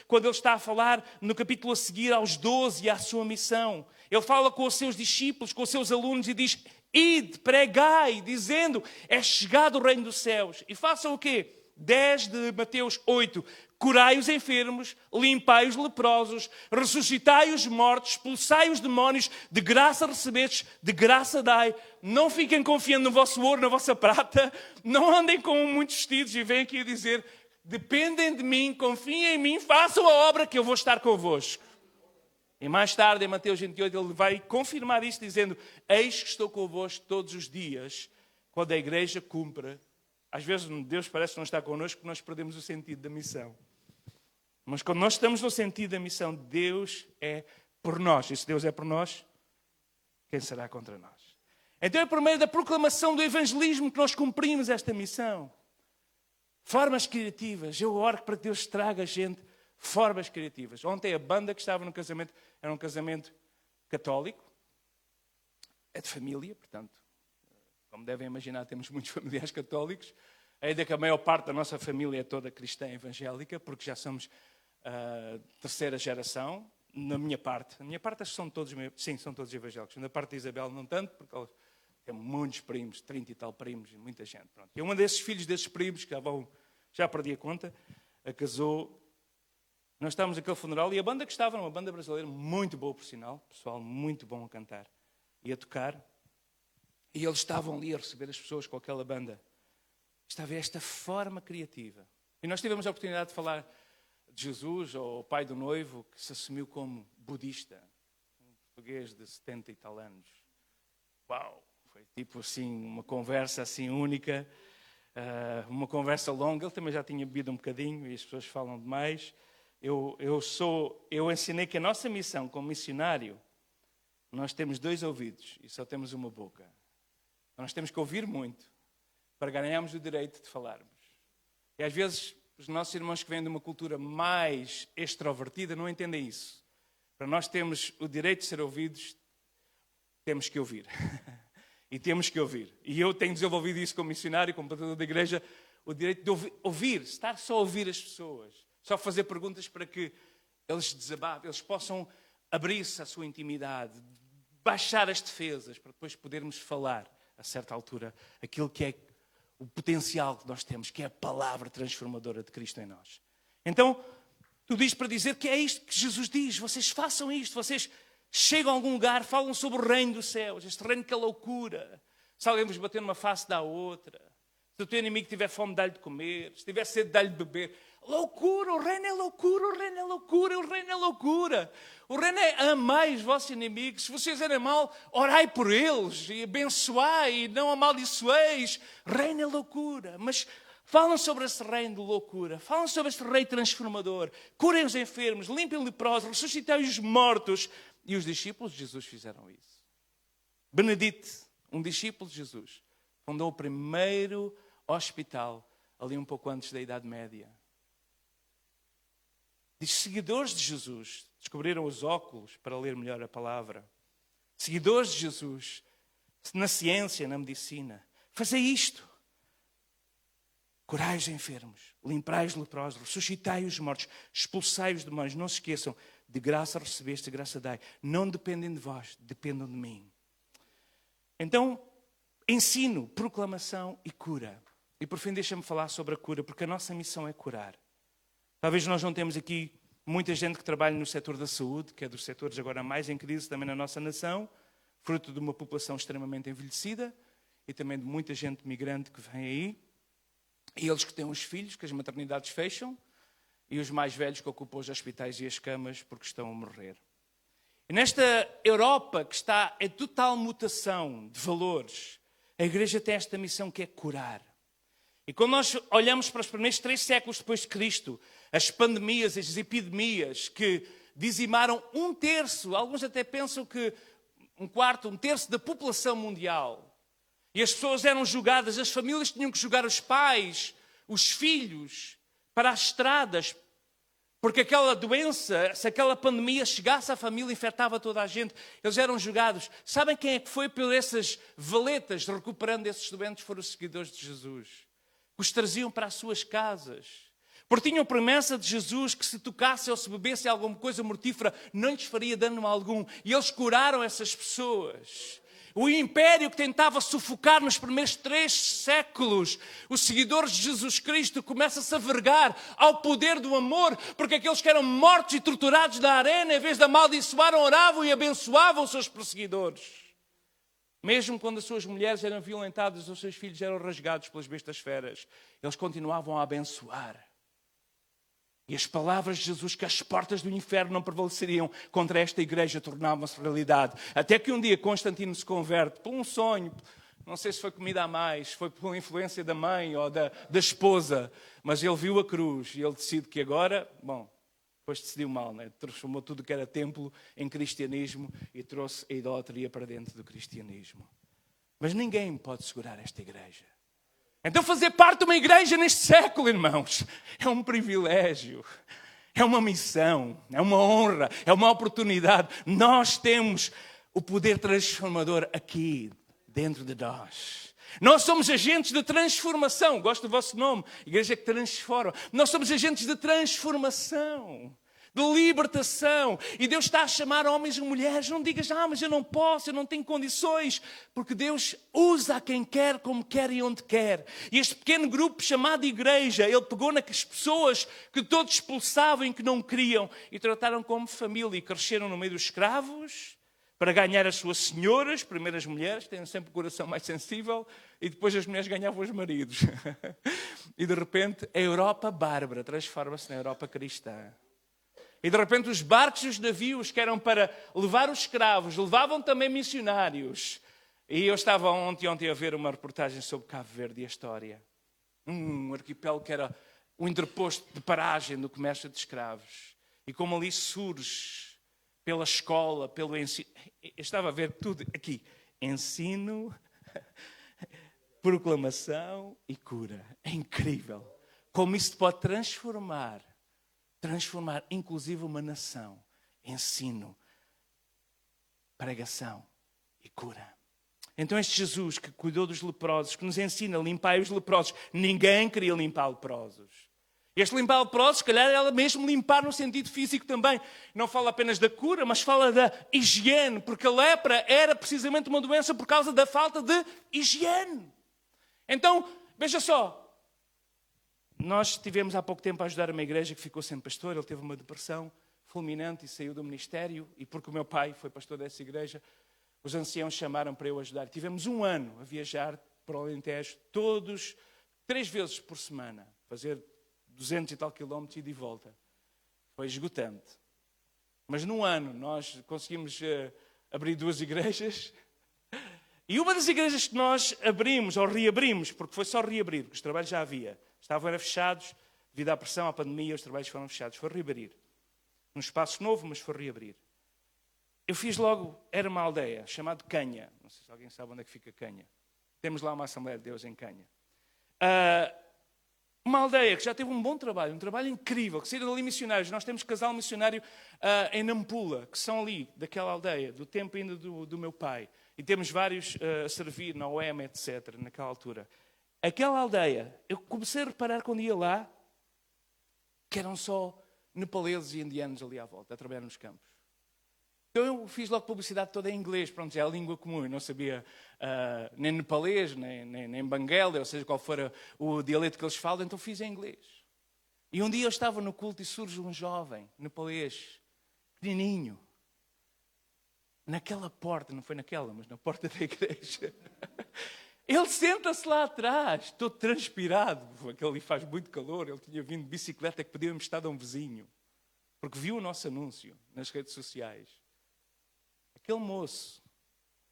quando ele está a falar no capítulo a seguir aos 12 e à sua missão. Ele fala com os seus discípulos, com os seus alunos e diz, ide, pregai, dizendo, é chegado o reino dos céus. E façam o quê? 10 de Mateus 8, curai os enfermos, limpai os leprosos, ressuscitai os mortos, expulsai os demónios, de graça recebestes, de graça dai. Não fiquem confiando no vosso ouro, na vossa prata, não andem com muitos vestidos e vêm aqui a dizer, dependem de mim, confiem em mim, façam a obra que eu vou estar convosco. E mais tarde, em Mateus 28, ele vai confirmar isto dizendo, eis que estou convosco todos os dias, quando a igreja cumpra. Às vezes Deus parece que não está connosco porque nós perdemos o sentido da missão. Mas quando nós estamos no sentido da missão, Deus é por nós. E se Deus é por nós, quem será contra nós? Então é por meio da proclamação do evangelismo que nós cumprimos esta missão. Formas criativas. Eu oro para que Deus traga gente formas criativas. Ontem a banda que estava no casamento era um casamento católico. É de família, portanto. Como devem imaginar, temos muitos familiares católicos. Ainda que a maior parte da nossa família é toda cristã evangélica, porque já somos terceira geração. Na minha parte são todos evangélicos. Na parte de Isabel não tanto, porque ela tem muitos primos, 30 e tal primos, muita gente. Pronto. E um desses filhos desses primos, que já perdi a conta, casou. Nós estávamos naquele funeral e a banda que estava era uma banda brasileira muito boa, por sinal. Pessoal muito bom a cantar e a tocar. E eles estavam ali a receber as pessoas com aquela banda. Estava esta forma criativa. E nós tivemos a oportunidade de falar de Jesus, ou o pai do noivo, que se assumiu como budista. Um português de 70 e tal anos. Uau! Foi tipo assim, uma conversa assim única. Uma conversa longa. Ele também já tinha bebido um bocadinho e as pessoas falam demais. Eu ensinei que a nossa missão como missionário, nós temos 2 ouvidos e só temos uma boca. Nós temos que ouvir muito para ganharmos o direito de falarmos. E às vezes os nossos irmãos que vêm de uma cultura mais extrovertida não entendem isso. Para nós termos o direito de ser ouvidos, temos que ouvir. E temos que ouvir. E eu tenho desenvolvido isso como missionário, como pastor da igreja, o direito de ouvir, estar só a ouvir as pessoas. Só fazer perguntas para que eles desabafem, eles possam abrir-se à sua intimidade, baixar as defesas, para depois podermos falar, a certa altura, aquilo que é o potencial que nós temos, que é a palavra transformadora de Cristo em nós. Então, tudo isto para dizer que é isto que Jesus diz. Vocês façam isto, vocês chegam a algum lugar, falam sobre o reino dos céus, este reino que é loucura. Se alguém vos bater numa face, dá a outra. Se o teu inimigo tiver fome, dá-lhe de comer. Se tiver sede, dá-lhe de beber. Loucura, o reino é loucura, o reino é loucura, o reino é loucura. O reino é amai os vossos inimigos. Se vocês fizerem mal, orai por eles e abençoai e não amaldiçoeis. Reino é loucura. Mas falam sobre esse reino de loucura. Falam sobre este rei transformador. Curem os enfermos, limpem leprosos, ressuscitai os mortos. E os discípulos de Jesus fizeram isso. Benedito, um discípulo de Jesus, fundou o primeiro hospital ali um pouco antes da Idade Média. Diz, seguidores de Jesus descobriram os óculos para ler melhor a palavra. Seguidores de Jesus, na ciência, na medicina, fazei isto. Curai os enfermos, limpai os leprosos, ressuscitai os mortos, expulsai os demônios. Não se esqueçam, de graça recebeste, de graça dai. Não dependem de vós, dependam de mim. Então, ensino, proclamação e cura. E por fim deixa-me falar sobre a cura, porque a nossa missão é curar. Talvez nós não temos aqui muita gente que trabalha no setor da saúde, que é dos setores agora mais em crise também na nossa nação, fruto de uma população extremamente envelhecida e também de muita gente migrante que vem aí. E eles que têm os filhos, que as maternidades fecham, e os mais velhos que ocupam os hospitais e as camas porque estão a morrer. E nesta Europa que está em total mutação de valores, a Igreja tem esta missão que é curar. E quando nós olhamos para os primeiros 3 séculos depois de Cristo, as pandemias, as epidemias que dizimaram 1/3, alguns até pensam que 1/4, 1/3 da população mundial. E as pessoas eram julgadas, as famílias tinham que julgar os pais, os filhos, para as estradas. Porque aquela doença, se aquela pandemia chegasse à família, infectava toda a gente. Eles eram julgados. Sabem quem é que foi por essas valetas recuperando esses doentes? Foram os seguidores de Jesus. Os traziam para as suas casas. Porque tinham promessa de Jesus que se tocasse ou se bebesse alguma coisa mortífera, não lhes faria dano algum. E eles curaram essas pessoas. O império que tentava sufocar nos primeiros 3 séculos, os seguidores de Jesus Cristo começam-se a vergar ao poder do amor, porque aqueles que eram mortos e torturados na arena, em vez de amaldiçoar, oravam e abençoavam os seus perseguidores. Mesmo quando as suas mulheres eram violentadas, os seus filhos eram rasgados pelas bestas feras, eles continuavam a abençoar. E as palavras de Jesus, que as portas do inferno não prevaleceriam contra esta igreja, tornavam-se realidade. Até que um dia Constantino se converte por um sonho, não sei se foi comida a mais, foi por influência da mãe ou da esposa, mas ele viu a cruz e ele decide que agora, depois decidiu mal, né? Transformou tudo que era templo em cristianismo e trouxe a idolatria para dentro do cristianismo. Mas ninguém pode segurar esta igreja. Então fazer parte de uma igreja neste século, irmãos, é um privilégio, é uma missão, é uma honra, é uma oportunidade. Nós temos o poder transformador aqui dentro de nós. Nós somos agentes de transformação. Gosto do vosso nome, igreja que transforma. Nós somos agentes de transformação, de libertação. E Deus está a chamar homens e mulheres. Não digas, mas eu não posso, eu não tenho condições. Porque Deus usa a quem quer, como quer e onde quer. E este pequeno grupo chamado igreja, Ele pegou nas pessoas que todos expulsavam e que não queriam e trataram como família. E cresceram no meio dos escravos para ganhar as suas senhoras, primeiro as mulheres, têm sempre o coração mais sensível, e depois as mulheres ganhavam os maridos. E de repente a Europa bárbara transforma-se na Europa cristã. E de repente os barcos e os navios que eram para levar os escravos, levavam também missionários. E eu estava ontem a ver uma reportagem sobre Cabo Verde e a história. Um arquipélago que era o interposto de paragem do comércio de escravos. E como ali surge pela escola, pelo ensino. Eu estava a ver tudo aqui. Ensino, proclamação e cura. É incrível. como isso pode transformar inclusive uma nação. Ensino, pregação e cura. Então este Jesus que cuidou dos leprosos, que nos ensina a limpar os leprosos, ninguém queria limpar leprosos. Este limpar leprosos, se calhar ela mesmo limpar no sentido físico também. Não fala apenas da cura, mas fala da higiene, porque a lepra era precisamente uma doença por causa da falta de higiene. Então, veja só, nós estivemos há pouco tempo a ajudar uma igreja que ficou sem pastor, ele teve uma depressão fulminante e saiu do ministério, e porque o meu pai foi pastor dessa igreja, os anciãos chamaram para eu ajudar. Tivemos 1 ano a viajar para o Alentejo, 3 vezes por semana, fazer 200 e tal quilómetros e de volta. Foi esgotante. Mas num ano nós conseguimos abrir 2 igrejas. E uma das igrejas que nós abrimos, ou reabrimos, porque foi só reabrir, porque os trabalhos já havia, estavam fechados, devido à pressão, à pandemia, os trabalhos foram fechados. Foi reabrir. Num espaço novo, mas foi reabrir. Eu fiz logo, era uma aldeia, chamada Canha. Não sei se alguém sabe onde é que fica Canha. Temos lá uma Assembleia de Deus em Canha. Uma aldeia que já teve um bom trabalho, um trabalho incrível, que saíram ali missionários. Nós temos casal missionário em Nampula, que são ali, daquela aldeia, do tempo ainda do meu pai. E temos vários a servir na OEM, etc., naquela altura. Aquela aldeia, eu comecei a reparar quando ia lá, que eram só nepaleses e indianos ali à volta, a trabalhar nos campos. Então eu fiz logo publicidade toda em inglês, pronto, já é a língua comum, eu não sabia nem nepalês, nem banguela, ou seja, qual for o dialeto que eles falam, então fiz em inglês. E um dia eu estava no culto e surge um jovem nepalês, pequenininho, naquela porta, não foi naquela, mas na porta da igreja. Ele senta-se lá atrás, todo transpirado, aquele ali faz muito calor, ele tinha vindo de bicicleta que pediu emprestado a um vizinho, porque viu o nosso anúncio nas redes sociais. Aquele moço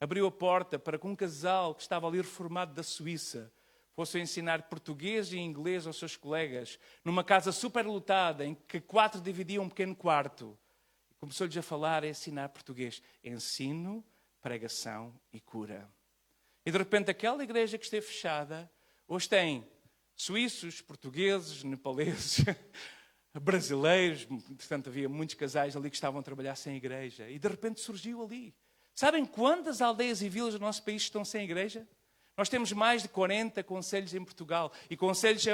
abriu a porta para que um casal que estava ali reformado da Suíça fosse ensinar português e inglês aos seus colegas, numa casa superlotada, em que 4 dividiam um pequeno quarto. Começou-lhes a falar e a ensinar português. Ensino, pregação e cura. E de repente aquela igreja que esteve fechada, hoje tem suíços, portugueses, nepaleses, brasileiros, portanto havia muitos casais ali que estavam a trabalhar sem igreja. E de repente surgiu ali. Sabem quantas aldeias e vilas do nosso país estão sem igreja? Nós temos mais de 40 concelhos em Portugal. E concelhos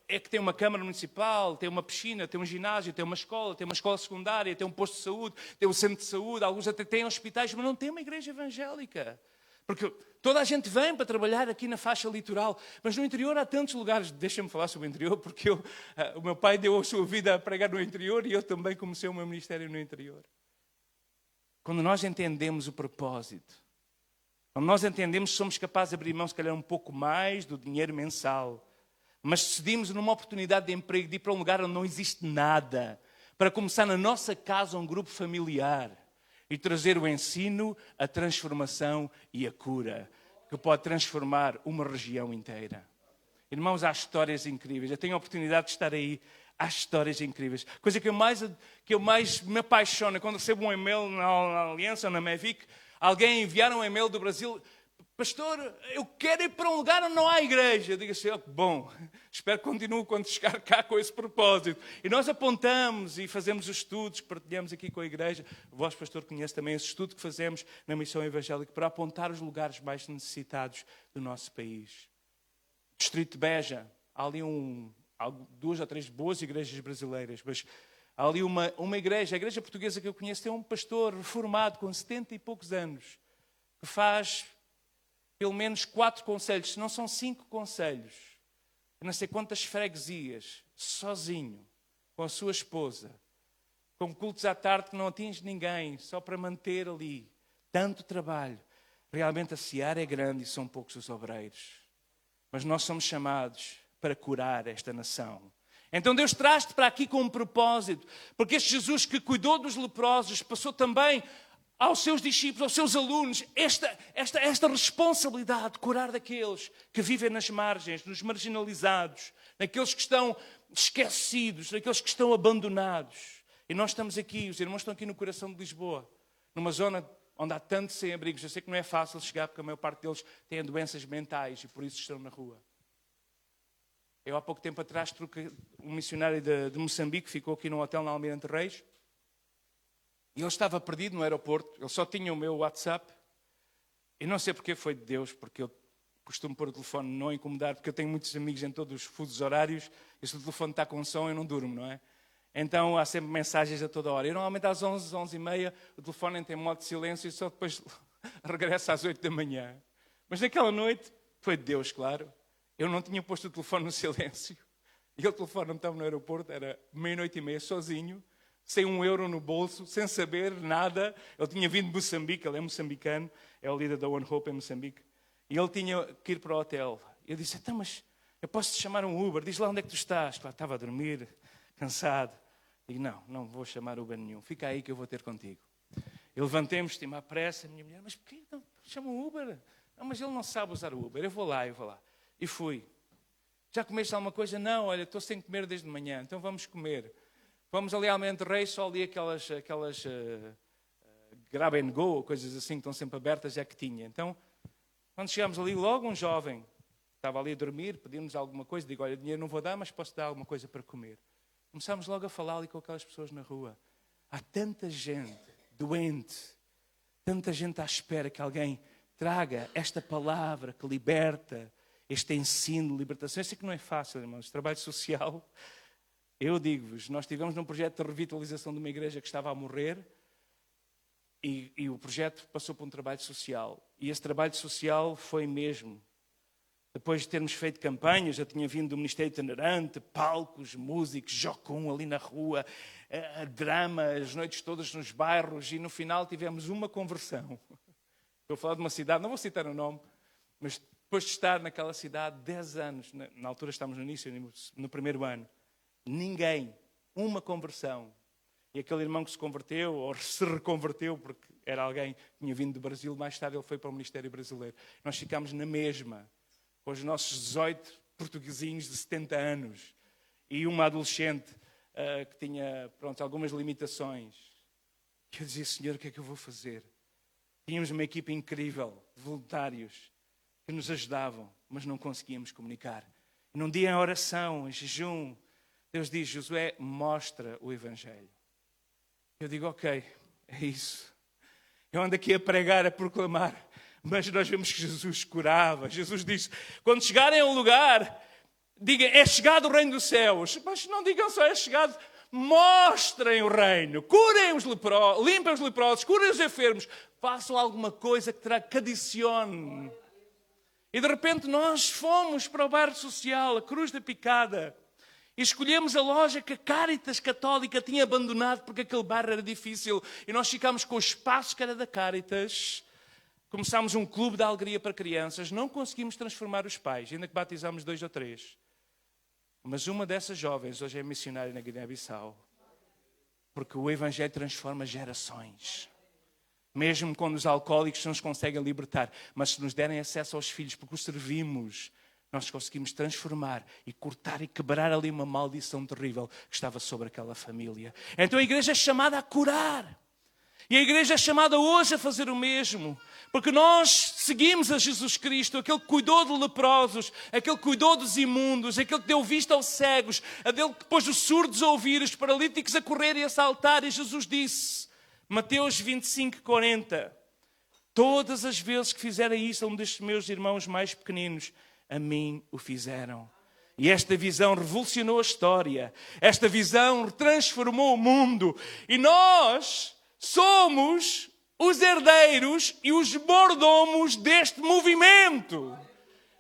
é que tem uma câmara municipal, tem uma piscina, tem um ginásio, tem uma escola secundária, tem um posto de saúde, tem um centro de saúde, alguns até têm hospitais, mas não tem uma igreja evangélica. Porque toda a gente vem para trabalhar aqui na faixa litoral, mas no interior há tantos lugares. Deixa-me falar sobre o interior, porque o meu pai deu a sua vida a pregar no interior e eu também comecei o meu ministério no interior. Quando nós entendemos o propósito, quando nós entendemos que somos capazes de abrir mão, se calhar um pouco mais do dinheiro mensal, mas decidimos numa oportunidade de emprego de ir para um lugar onde não existe nada, para começar na nossa casa um grupo familiar e trazer o ensino, a transformação e a cura, que pode transformar uma região inteira. Irmãos, há histórias incríveis. Eu tenho a oportunidade de estar aí. Há histórias incríveis. Coisa que eu mais me apaixona quando recebo um e-mail na Aliança ou na Mevic, alguém enviar um e-mail do Brasil: pastor, eu quero ir para um lugar onde não há igreja. Eu digo assim: bom, espero que continue quando chegar cá com esse propósito. E nós apontamos e fazemos os estudos que partilhamos aqui com a igreja. O vosso pastor conhece também esse estudo que fazemos na Missão Evangélica para apontar os lugares mais necessitados do nosso país. Distrito de Beja, há ali 2 ou 3 boas igrejas brasileiras, mas há ali uma igreja, a igreja portuguesa que eu conheço, tem um pastor reformado com 70 e poucos anos, que faz pelo menos 4 concelhos, se não são 5 concelhos, não sei quantas freguesias, sozinho, com a sua esposa, com cultos à tarde que não atinge ninguém, só para manter ali tanto trabalho. Realmente a seara é grande e são poucos os obreiros. Mas nós somos chamados para curar esta nação. Então Deus traz-te para aqui com um propósito, porque este Jesus que cuidou dos leprosos passou também aos seus discípulos, aos seus alunos, esta responsabilidade de curar daqueles que vivem nas margens, nos marginalizados, naqueles que estão esquecidos, naqueles que estão abandonados. E nós estamos aqui, os irmãos estão aqui no coração de Lisboa, numa zona onde há tantos sem-abrigos. Eu sei que não é fácil chegar, porque a maior parte deles têm doenças mentais e por isso estão na rua. Eu há pouco tempo atrás um missionário de Moçambique, ficou aqui num hotel na Almirante Reis. E ele estava perdido no aeroporto. Ele só tinha o meu WhatsApp. E não sei porque foi de Deus, porque eu costumo pôr o telefone não incomodar, porque eu tenho muitos amigos em todos os fusos horários. E se o telefone está com som, eu não durmo, não é? Então há sempre mensagens a toda hora. E normalmente às 11, 11h30, o telefone entra em modo de silêncio e só depois regressa às 8 da manhã. Mas naquela noite, foi de Deus, claro. Eu não tinha posto o telefone no silêncio. E o telefone não estava no aeroporto, era 00:30, sozinho, sem €1 no bolso, sem saber nada. Ele tinha vindo de Moçambique, ele é moçambicano, é o líder da One Hope em Moçambique. E ele tinha que ir para o hotel. Eu disse, então, mas eu posso-te chamar um Uber? Diz lá onde é que tu estás. Claro, estava a dormir, cansado. Digo, não vou chamar Uber nenhum. Fica aí que eu vou ter contigo. Eu levantei-me, estive à pressa. A minha mulher, mas porquê não chama um Uber? Não, mas ele não sabe usar o Uber. Eu vou lá. E fui. Já comeste alguma coisa? Não, olha, estou sem comer desde manhã. Então vamos comer. Vamos ali ao Almirante Reis, só ali aquelas grab and go, coisas assim que estão sempre abertas, já que tinha. Então, quando chegámos ali, logo um jovem estava ali a dormir, pedimos alguma coisa. Digo, olha, dinheiro não vou dar, mas posso dar alguma coisa para comer. Começámos logo a falar ali com aquelas pessoas na rua. Há tanta gente doente, tanta gente à espera que alguém traga esta palavra que liberta, este ensino de libertação. Eu sei que não é fácil, irmãos. Trabalho social, eu digo-vos, nós tivemos num projeto de revitalização de uma igreja que estava a morrer e o projeto passou por um trabalho social. E esse trabalho social foi mesmo. Depois de termos feito campanhas, já tinha vindo do Ministério Itinerante, palcos, músicos, jocum ali na rua, drama, as noites todas nos bairros, e no final tivemos uma conversão. Estou a falar de uma cidade, não vou citar o nome, mas depois de estar naquela cidade 10 anos, na altura estávamos no início, no primeiro ano, ninguém, uma conversão. E aquele irmão que se converteu, ou se reconverteu, porque era alguém que tinha vindo do Brasil, mais tarde ele foi para o Ministério Brasileiro. Nós ficámos na mesma, com os nossos 18 portuguesinhos de 70 anos e uma adolescente que tinha, algumas limitações. E eu dizia, Senhor, o que é que eu vou fazer? Tínhamos uma equipa incrível de voluntários que nos ajudavam, mas não conseguíamos comunicar. E num dia em oração, em jejum, Deus diz, Josué, mostra o Evangelho. Eu digo, ok, é isso. Eu ando aqui a pregar, a proclamar, mas nós vemos que Jesus curava. Jesus disse, quando chegarem a um lugar, digam, é chegado o reino dos céus. Mas não digam só é chegado, mostrem o reino. Curem os leprosos, limpem os leprosos, curem os enfermos. Façam alguma coisa que adicione. E de repente nós fomos para o bairro social, a Cruz da Picada. E escolhemos a loja que a Caritas Católica tinha abandonado porque aquele bairro era difícil. E nós ficámos com o espaço que era da Caritas. Começámos um clube de alegria para crianças. Não conseguimos transformar os pais, ainda que batizámos 2 ou 3. Mas uma dessas jovens hoje é missionária na Guiné-Bissau. Porque o Evangelho transforma gerações. Mesmo quando os alcoólicos não nos conseguem libertar. Mas se nos derem acesso aos filhos, porque os servimos, nós conseguimos transformar e cortar e quebrar ali uma maldição terrível que estava sobre aquela família. Então a igreja é chamada a curar. E a igreja é chamada hoje a fazer o mesmo. Porque nós seguimos a Jesus Cristo, aquele que cuidou de leprosos, aquele que cuidou dos imundos, aquele que deu vista aos cegos, aquele que pôs os surdos a ouvir, os paralíticos a correr e a saltar. E Jesus disse, Mateus 25:40, todas as vezes que fizerem isso a um destes meus irmãos mais pequeninos, a mim o fizeram. E esta visão revolucionou a história. Esta visão transformou o mundo. E nós somos os herdeiros e os mordomos deste movimento.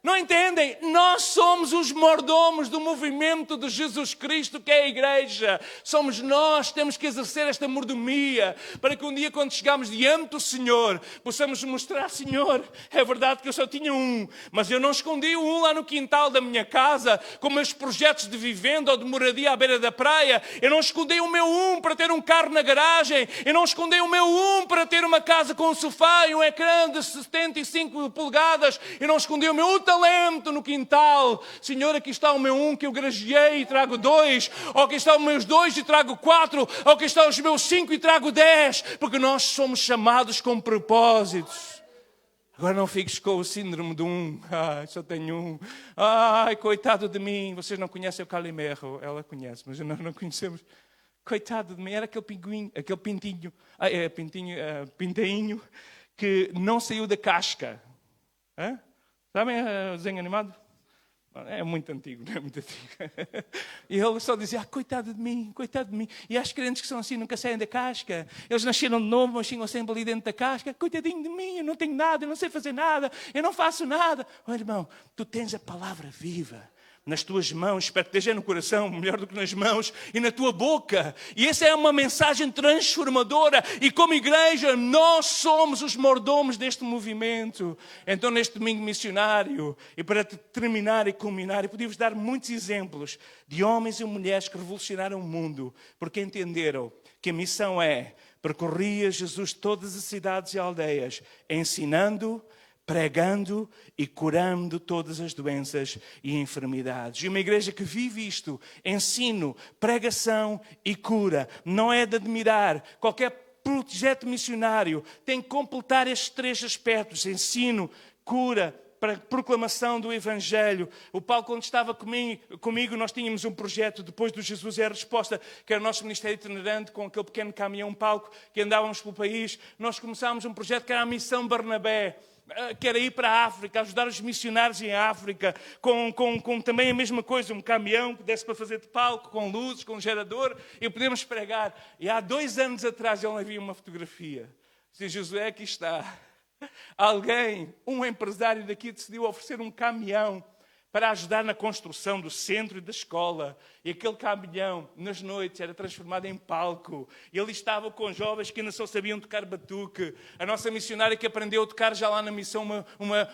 Não entendem? Nós somos os mordomos do movimento de Jesus Cristo, que é a igreja. Somos nós que temos que exercer esta mordomia, para que um dia, quando chegarmos diante do Senhor, possamos mostrar, Senhor, é verdade que eu só tinha um, mas eu não escondi o um lá no quintal da minha casa, com meus projetos de vivenda ou de moradia à beira da praia. Eu não escondi o meu um para ter um carro na garagem. Eu não escondi o meu um para ter uma casa com um sofá e um ecrã de 75 polegadas. Eu não escondi o meu talento no quintal. Senhor, aqui está o meu um que eu grajeei e trago 2. Ou aqui está os meus 2 e trago 4. Ou aqui estão os meus 5 e trago 10. Porque nós somos chamados com propósitos. Agora não fiques com o síndrome de só tenho um. Ai, coitado de mim. Vocês não conhecem o Calimero. Ela conhece, mas nós não conhecemos. Coitado de mim. Era aquele pinguim, aquele pintainho que não saiu da casca. Hã? Sabem o desenho animado? É muito antigo, não é muito antigo. E ele só dizia, coitado de mim, coitado de mim. E há crentes que são assim, nunca saem da casca. Eles nasceram de novo, mas chegam sempre ali dentro da casca. Coitadinho de mim, eu não tenho nada, eu não sei fazer nada, eu não faço nada. Oh, irmão, tu tens a palavra viva nas tuas mãos, espero que esteja no coração, melhor do que nas mãos, e na tua boca. E essa é uma mensagem transformadora. E como igreja, nós somos os mordomos deste movimento. Então, neste domingo missionário, e para terminar e culminar, eu podia-vos dar muitos exemplos de homens e mulheres que revolucionaram o mundo, porque entenderam que a missão é percorrer Jesus todas as cidades e aldeias, ensinando, pregando e curando todas as doenças e enfermidades. E uma igreja que vive isto, ensino, pregação e cura, não é de admirar. Qualquer projeto missionário tem que completar estes três aspectos: ensino, cura, para proclamação do Evangelho. O Paulo, quando estava comigo, nós tínhamos um projeto, depois do Jesus é a Resposta, que era o nosso ministério itinerante, com aquele pequeno caminhão palco que andávamos pelo país. Nós começámos um projeto que era a Missão Barnabé, que era ir para a África, ajudar os missionários em África, com também a mesma coisa, um caminhão que desse para fazer de palco, com luzes, com gerador, e podemos pregar. E há 2 anos atrás ele havia uma fotografia. Disse, Josué, aqui está. Alguém, um empresário daqui, decidiu oferecer um caminhão para ajudar na construção do centro e da escola. E aquele caminhão, nas noites, era transformado em palco. E ele estava com jovens que ainda só sabiam tocar batuque. A nossa missionária que aprendeu a tocar já lá na missão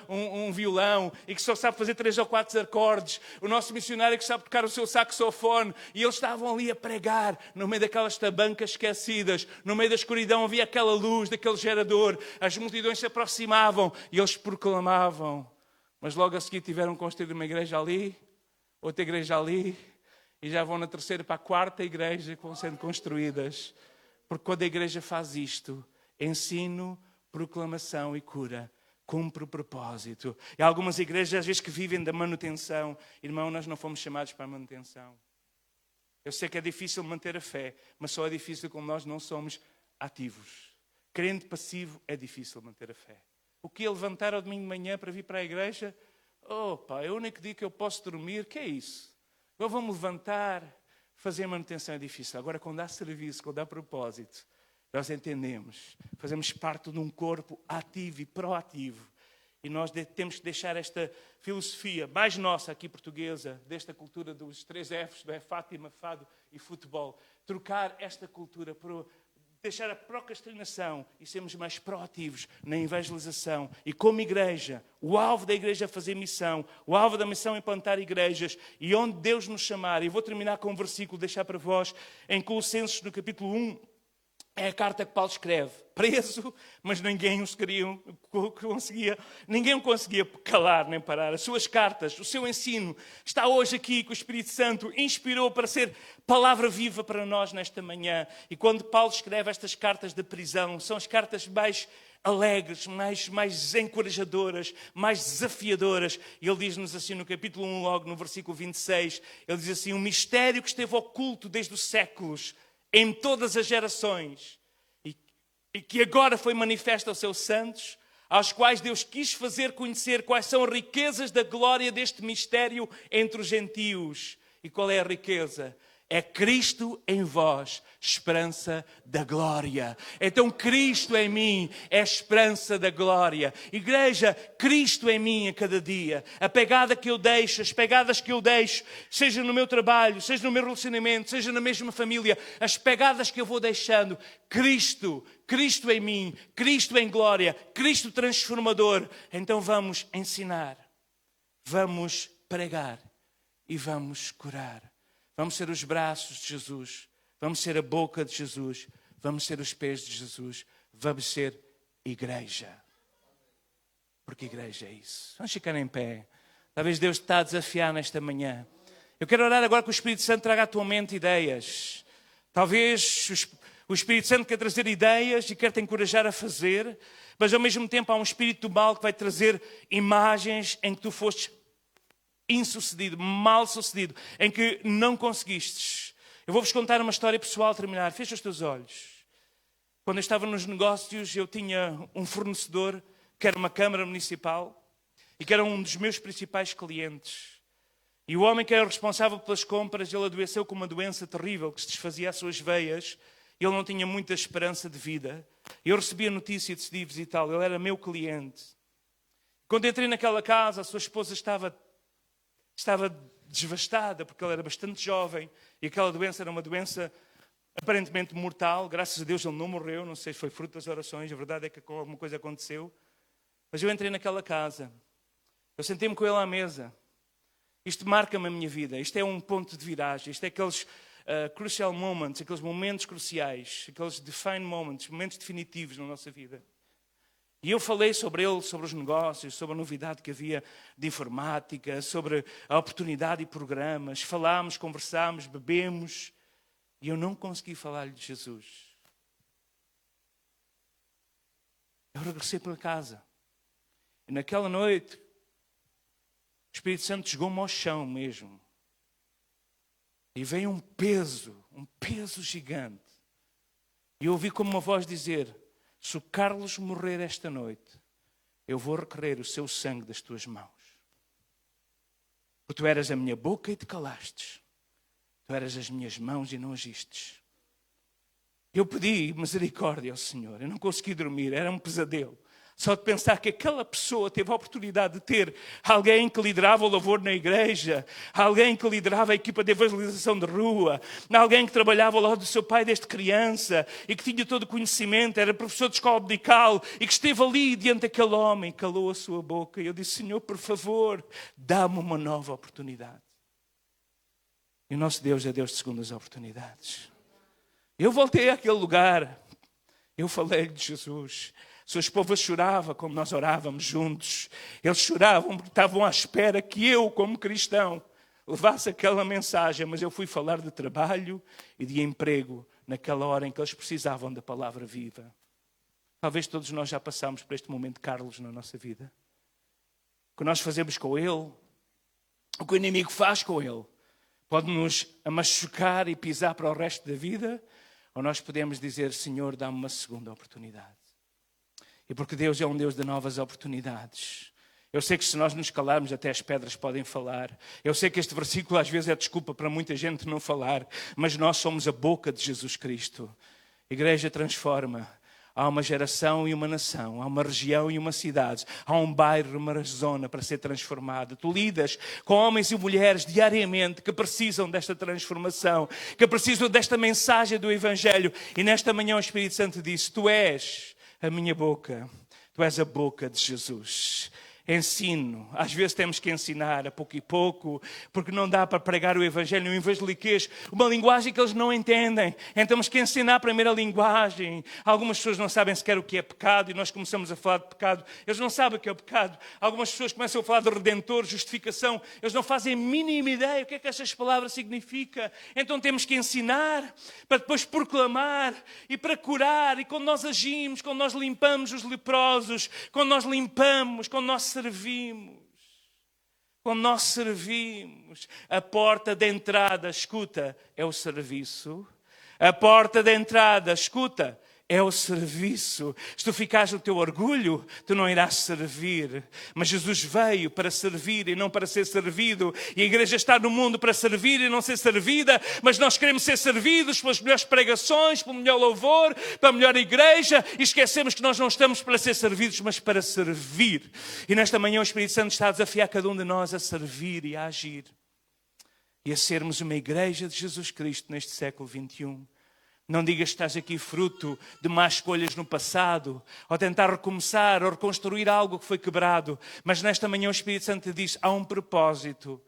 um violão e que só sabe fazer 3 ou 4 acordes. O nosso missionário que sabe tocar o seu saxofone. E eles estavam ali a pregar no meio daquelas tabancas esquecidas. No meio da escuridão havia aquela luz daquele gerador. As multidões se aproximavam e eles proclamavam. Mas logo a seguir tiveram que construir uma igreja ali, outra igreja ali, e já vão na 3ª para a 4ª igreja que vão sendo construídas. Porque quando a igreja faz isto, ensino, proclamação e cura, cumpre o propósito. E há algumas igrejas às vezes que vivem da manutenção. Irmão, nós não fomos chamados para a manutenção. Eu sei que é difícil manter a fé, mas só é difícil quando nós não somos ativos. Crente passivo é difícil manter a fé. O que é levantar ao domingo de manhã para vir para a igreja? É o único dia que eu posso dormir. Que é isso? Agora vou-me levantar. Fazer manutenção é difícil. Agora, quando há serviço, quando há propósito, nós entendemos. Fazemos parte de um corpo ativo e proativo. E nós temos que deixar esta filosofia mais nossa aqui portuguesa, desta cultura dos 3 Fs, do Fátima, Fado e Futebol. Trocar esta cultura por deixar a procrastinação e sermos mais proativos na evangelização. E como igreja, o alvo da igreja é fazer missão, o alvo da missão é plantar igrejas, e onde Deus nos chamar. E vou terminar com um versículo, deixar para vós, em Colossenses, no capítulo 1, é a carta que Paulo escreve. Preso, mas ninguém o conseguia calar nem parar. As suas cartas, o seu ensino está hoje aqui, que o Espírito Santo inspirou para ser palavra viva para nós nesta manhã. E quando Paulo escreve estas cartas de prisão, são as cartas mais alegres, mais encorajadoras, mais desafiadoras. E ele diz-nos assim no capítulo 1, logo no versículo 26, ele diz assim: o mistério que esteve oculto desde os séculos, em todas as gerações, e que agora foi manifesto aos seus santos, aos quais Deus quis fazer conhecer quais são as riquezas da glória deste mistério entre os gentios. E qual é a riqueza? É Cristo em vós, esperança da glória. Então Cristo em mim é a esperança da glória. Igreja, Cristo em mim a cada dia. A pegada que eu deixo, as pegadas que eu deixo, seja no meu trabalho, seja no meu relacionamento, seja na mesma família, as pegadas que eu vou deixando, Cristo em mim, Cristo em glória, Cristo transformador. Então vamos ensinar, vamos pregar e vamos curar. Vamos ser os braços de Jesus, vamos ser a boca de Jesus, vamos ser os pés de Jesus, vamos ser igreja. Porque igreja é isso. Vamos ficar em pé. Talvez Deus te está a desafiar nesta manhã. Eu quero orar agora que o Espírito Santo traga à tua mente ideias. Talvez O Espírito Santo quer trazer ideias e quer te encorajar a fazer, mas ao mesmo tempo há um espírito do mal que vai trazer imagens em que tu fostes insucedido, mal sucedido, em que não conseguistes. Eu vou-vos contar uma história pessoal a terminar. Fecha os teus olhos. Quando eu estava nos negócios, eu tinha um fornecedor que era uma Câmara Municipal e que era um dos meus principais clientes. E o homem que era responsável pelas compras, ele adoeceu com uma doença terrível que se desfazia às suas veias. Ele não tinha muita esperança de vida. Eu recebi a notícia e decidi visitá-lo. Ele era meu cliente. Quando entrei naquela casa, a sua esposa estava devastada, porque ele era bastante jovem e aquela doença era uma doença aparentemente mortal. Graças a Deus ele não morreu, não sei se foi fruto das orações, a verdade é que alguma coisa aconteceu. Mas eu entrei naquela casa, eu sentei-me com ele à mesa. Isto marca-me a minha vida, isto é um ponto de viragem, isto é aqueles crucial moments, aqueles momentos cruciais, aqueles define moments, momentos definitivos na nossa vida. E eu falei sobre ele, sobre os negócios, sobre a novidade que havia de informática, sobre a oportunidade e programas. Falámos, conversámos, bebemos. E eu não consegui falar-lhe de Jesus. Eu regressei para casa. E naquela noite, o Espírito Santo chegou-me ao chão mesmo. E veio um peso gigante. E eu ouvi como uma voz dizer: se o Carlos morrer esta noite, eu vou requerer o seu sangue das tuas mãos. Porque tu eras a minha boca e te calastes. Tu eras as minhas mãos e não agistes. Eu pedi misericórdia ao Senhor. Eu não consegui dormir, era um pesadelo. Só de pensar que aquela pessoa teve a oportunidade de ter alguém que liderava o louvor na igreja, alguém que liderava a equipa de evangelização de rua, alguém que trabalhava ao lado do seu pai desde criança e que tinha todo o conhecimento, era professor de escola dominical e que esteve ali diante daquele homem, calou a sua boca. E eu disse: Senhor, por favor, dá-me uma nova oportunidade. E o nosso Deus é Deus de segundas oportunidades. Eu voltei àquele lugar, eu falei de Jesus. Sua esposa chorava quando nós orávamos juntos. Eles choravam porque estavam à espera que eu, como cristão, levasse aquela mensagem. Mas eu fui falar de trabalho e de emprego naquela hora em que eles precisavam da palavra viva. Talvez todos nós já passámos por este momento de Carlos na nossa vida. O que nós fazemos com ele, o que o inimigo faz com ele, pode-nos machucar e pisar para o resto da vida, ou nós podemos dizer: Senhor, dá-me uma segunda oportunidade. E porque Deus é um Deus de novas oportunidades. Eu sei que se nós nos calarmos, até as pedras podem falar. Eu sei que este versículo às vezes é desculpa para muita gente não falar, mas nós somos a boca de Jesus Cristo. Igreja transforma. Há uma geração e uma nação, há uma região e uma cidade, há um bairro, uma zona para ser transformada. Tu lidas com homens e mulheres diariamente que precisam desta transformação, que precisam desta mensagem do Evangelho. E nesta manhã o Espírito Santo disse: Tu és a minha boca, tu és a boca de Jesus. Ensino. Às vezes temos que ensinar a pouco e pouco, porque não dá para pregar o Evangelho, um evangeliquez, uma linguagem que eles não entendem. Então temos que ensinar primeiro a linguagem. Algumas pessoas não sabem sequer o que é pecado e nós começamos a falar de pecado. Eles não sabem o que é o pecado. Algumas pessoas começam a falar de redentor, justificação. Eles não fazem a mínima ideia o que é que estas palavras significam. Então temos que ensinar para depois proclamar e para curar. E quando nós agimos, quando nós limpamos os leprosos, quando nós limpamos, quando nós servimos. Quando nós servimos, a porta de entrada, escuta, é o serviço. A porta de entrada, escuta, é o serviço. Se tu ficares no teu orgulho, tu não irás servir. Mas Jesus veio para servir e não para ser servido. E a igreja está no mundo para servir e não ser servida. Mas nós queremos ser servidos pelas melhores pregações, pelo melhor louvor, pela melhor igreja. E esquecemos que nós não estamos para ser servidos, mas para servir. E nesta manhã o Espírito Santo está a desafiar cada um de nós a servir e a agir. E a sermos uma igreja de Jesus Cristo neste século XXI. Não digas que estás aqui fruto de más escolhas no passado, ou tentar recomeçar, ou reconstruir algo que foi quebrado. Mas nesta manhã o Espírito Santo te diz: há um propósito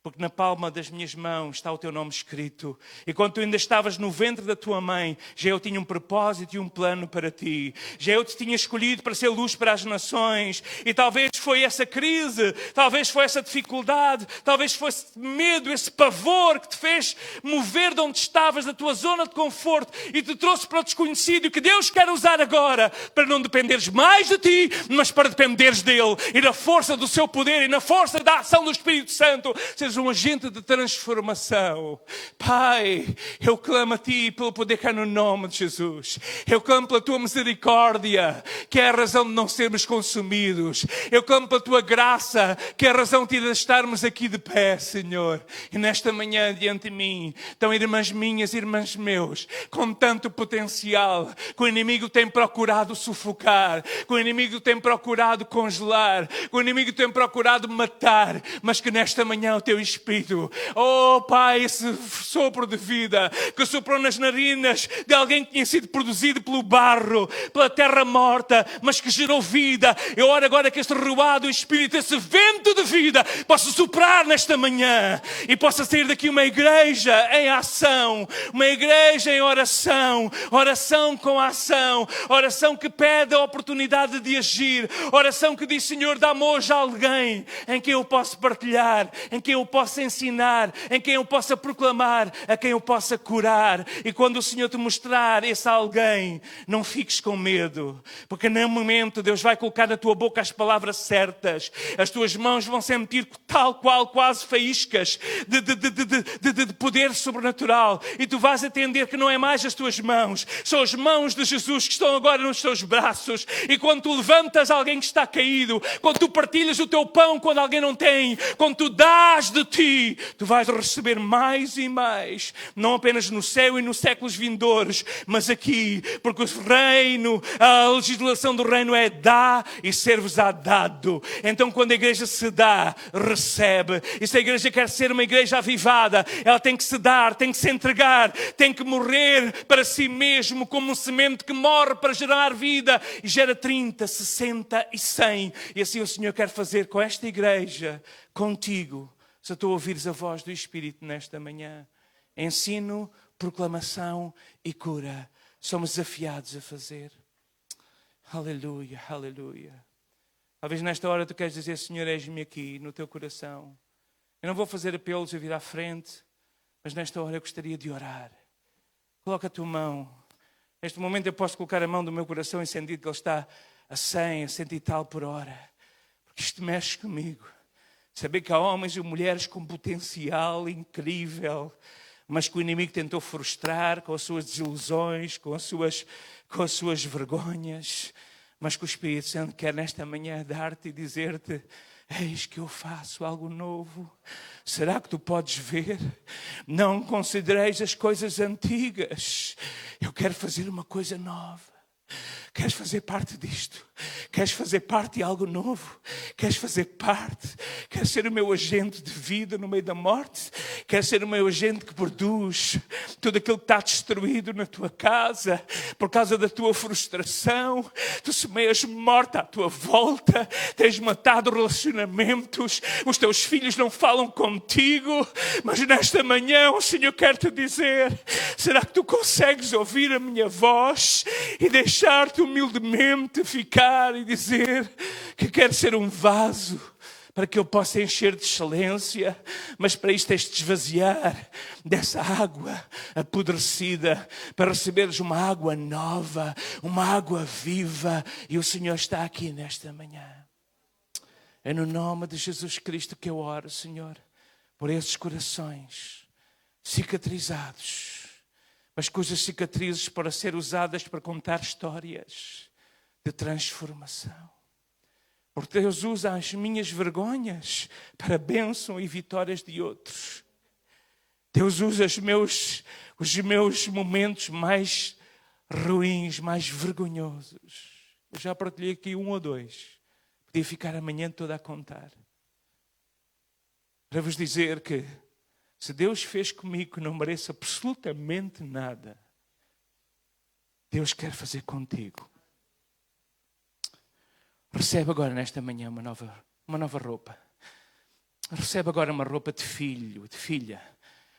porque na palma das minhas mãos está o teu nome escrito. E quando tu ainda estavas no ventre da tua mãe, já eu tinha um propósito e um plano para ti. Já eu te tinha escolhido para ser luz para as nações. E talvez foi essa crise, talvez foi essa dificuldade, talvez foi esse medo, esse pavor que te fez mover de onde estavas, da tua zona de conforto, e te trouxe para o desconhecido, que Deus quer usar agora para não dependeres mais de ti, mas para dependeres dele, e na força do seu poder e na força da ação do Espírito Santo seres um agente de transformação. Pai, eu clamo a ti pelo poder que há no nome de Jesus. Eu clamo pela tua misericórdia, que é a razão de não sermos consumidos. Eu clamo pela tua graça, que é a razão de estarmos aqui de pé, Senhor. E nesta manhã diante de mim estão irmãs minhas, irmãos meus, com tanto potencial, que o inimigo tem procurado sufocar, que o inimigo tem procurado congelar, que o inimigo tem procurado matar, mas que nesta manhã o teu Espírito, oh Pai, esse sopro de vida que soprou nas narinas de alguém que tinha sido produzido pelo barro, pela terra morta, mas que gerou vida. Eu oro agora que este ruado Espírito, esse vento de vida, possa soprar nesta manhã e possa sair daqui uma igreja em ação, uma igreja em oração, oração com ação, oração que pede a oportunidade de agir, oração que diz: Senhor, dá-me hoje alguém em quem eu posso partilhar, em quem eu possa ensinar, em quem eu possa proclamar, a quem eu possa curar. E quando o Senhor te mostrar esse alguém, não fiques com medo, porque num momento Deus vai colocar na tua boca as palavras certas, as tuas mãos vão sentir tal qual quase faíscas de poder sobrenatural, e tu vais entender que não é mais as tuas mãos, são as mãos de Jesus que estão agora nos teus braços. E quando tu levantas alguém que está caído, quando tu partilhas o teu pão quando alguém não tem, quando tu dás de ti, tu vais receber mais e mais, não apenas no céu e nos séculos vindouros, mas aqui, porque o reino, a legislação do reino é dá e ser-vos-á dado. Então quando a igreja se dá, recebe. E se a igreja quer ser uma igreja avivada, ela tem que se dar, tem que se entregar, tem que morrer para si mesmo, como um semente que morre para gerar vida e gera 30, 60 e 100. E assim o Senhor quer fazer com esta igreja, contigo, se tu ouvires a voz do Espírito nesta manhã. Ensino, proclamação e cura. Somos desafiados a fazer. Aleluia, aleluia. Talvez nesta hora tu queres dizer: Senhor, eis-me aqui no teu coração. Eu não vou fazer apelos a vir à frente, mas nesta hora eu gostaria de orar. Coloca a tua mão. Neste momento eu posso colocar a mão do meu coração e sentir que ele está a 100, a 100 e tal por hora. Porque isto mexe comigo. Saber que há homens e mulheres com potencial incrível, mas que o inimigo tentou frustrar com as suas desilusões, com as suas vergonhas. Mas que o Espírito Santo quer nesta manhã dar-te e dizer-te: eis que eu faço algo novo. Será que tu podes ver? Não considereis as coisas antigas. Eu quero fazer uma coisa nova. Queres fazer parte disto? Queres fazer parte de algo novo? Queres fazer parte? Queres ser o meu agente de vida no meio da morte? Queres ser o meu agente que produz tudo aquilo que está destruído na tua casa por causa da tua frustração? Tu semeias morte à tua volta, tens matado relacionamentos, os teus filhos não falam contigo, mas nesta manhã o Senhor quer te dizer: será que tu consegues ouvir a minha voz e deixar-te humildemente ficar e dizer que quero ser um vaso para que eu possa encher de excelência, mas para isto tens de esvaziar dessa água apodrecida, para receberes uma água nova, uma água viva. E o Senhor está aqui nesta manhã. É no nome de Jesus Cristo que eu oro, Senhor, por esses corações cicatrizados, mas cujas cicatrizes para ser usadas para contar histórias de transformação. Porque Deus usa as minhas vergonhas para bênção e vitórias de outros. Deus usa os meus momentos mais ruins, mais vergonhosos. Eu já partilhei aqui 1 ou 2. Podia ficar a manhã toda a contar. Para vos dizer que se Deus fez comigo que não mereço absolutamente nada, Deus quer fazer contigo. Recebe agora nesta manhã uma nova roupa. Recebe agora uma roupa de filho, de filha.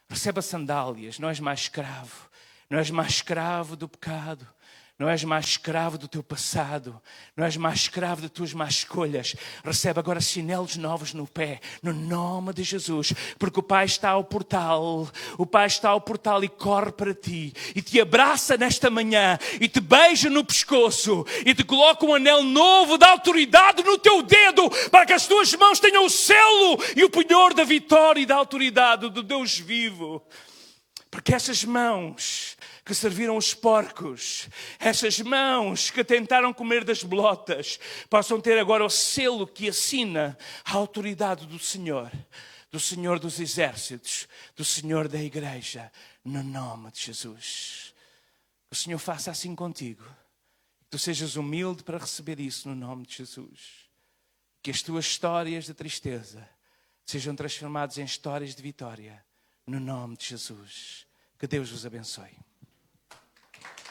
Recebe as sandálias. Não és mais escravo. Não és mais escravo do pecado. Não és mais escravo do teu passado. Não és mais escravo das tuas más escolhas. Recebe agora chinelos novos no pé, no nome de Jesus. Porque o Pai está ao portal. O Pai está ao portal e corre para ti. E te abraça nesta manhã. E te beija no pescoço. E te coloca um anel novo de autoridade no teu dedo. Para que as tuas mãos tenham o selo e o penhor da vitória e da autoridade do Deus vivo. Porque essas mãos que serviram os porcos, essas mãos que tentaram comer das bolotas, possam ter agora o selo que assina a autoridade do Senhor dos exércitos, do Senhor da igreja, no nome de Jesus. Que o Senhor faça assim contigo, que tu sejas humilde para receber isso no nome de Jesus. Que as tuas histórias de tristeza sejam transformadas em histórias de vitória, no nome de Jesus. Que Deus vos abençoe.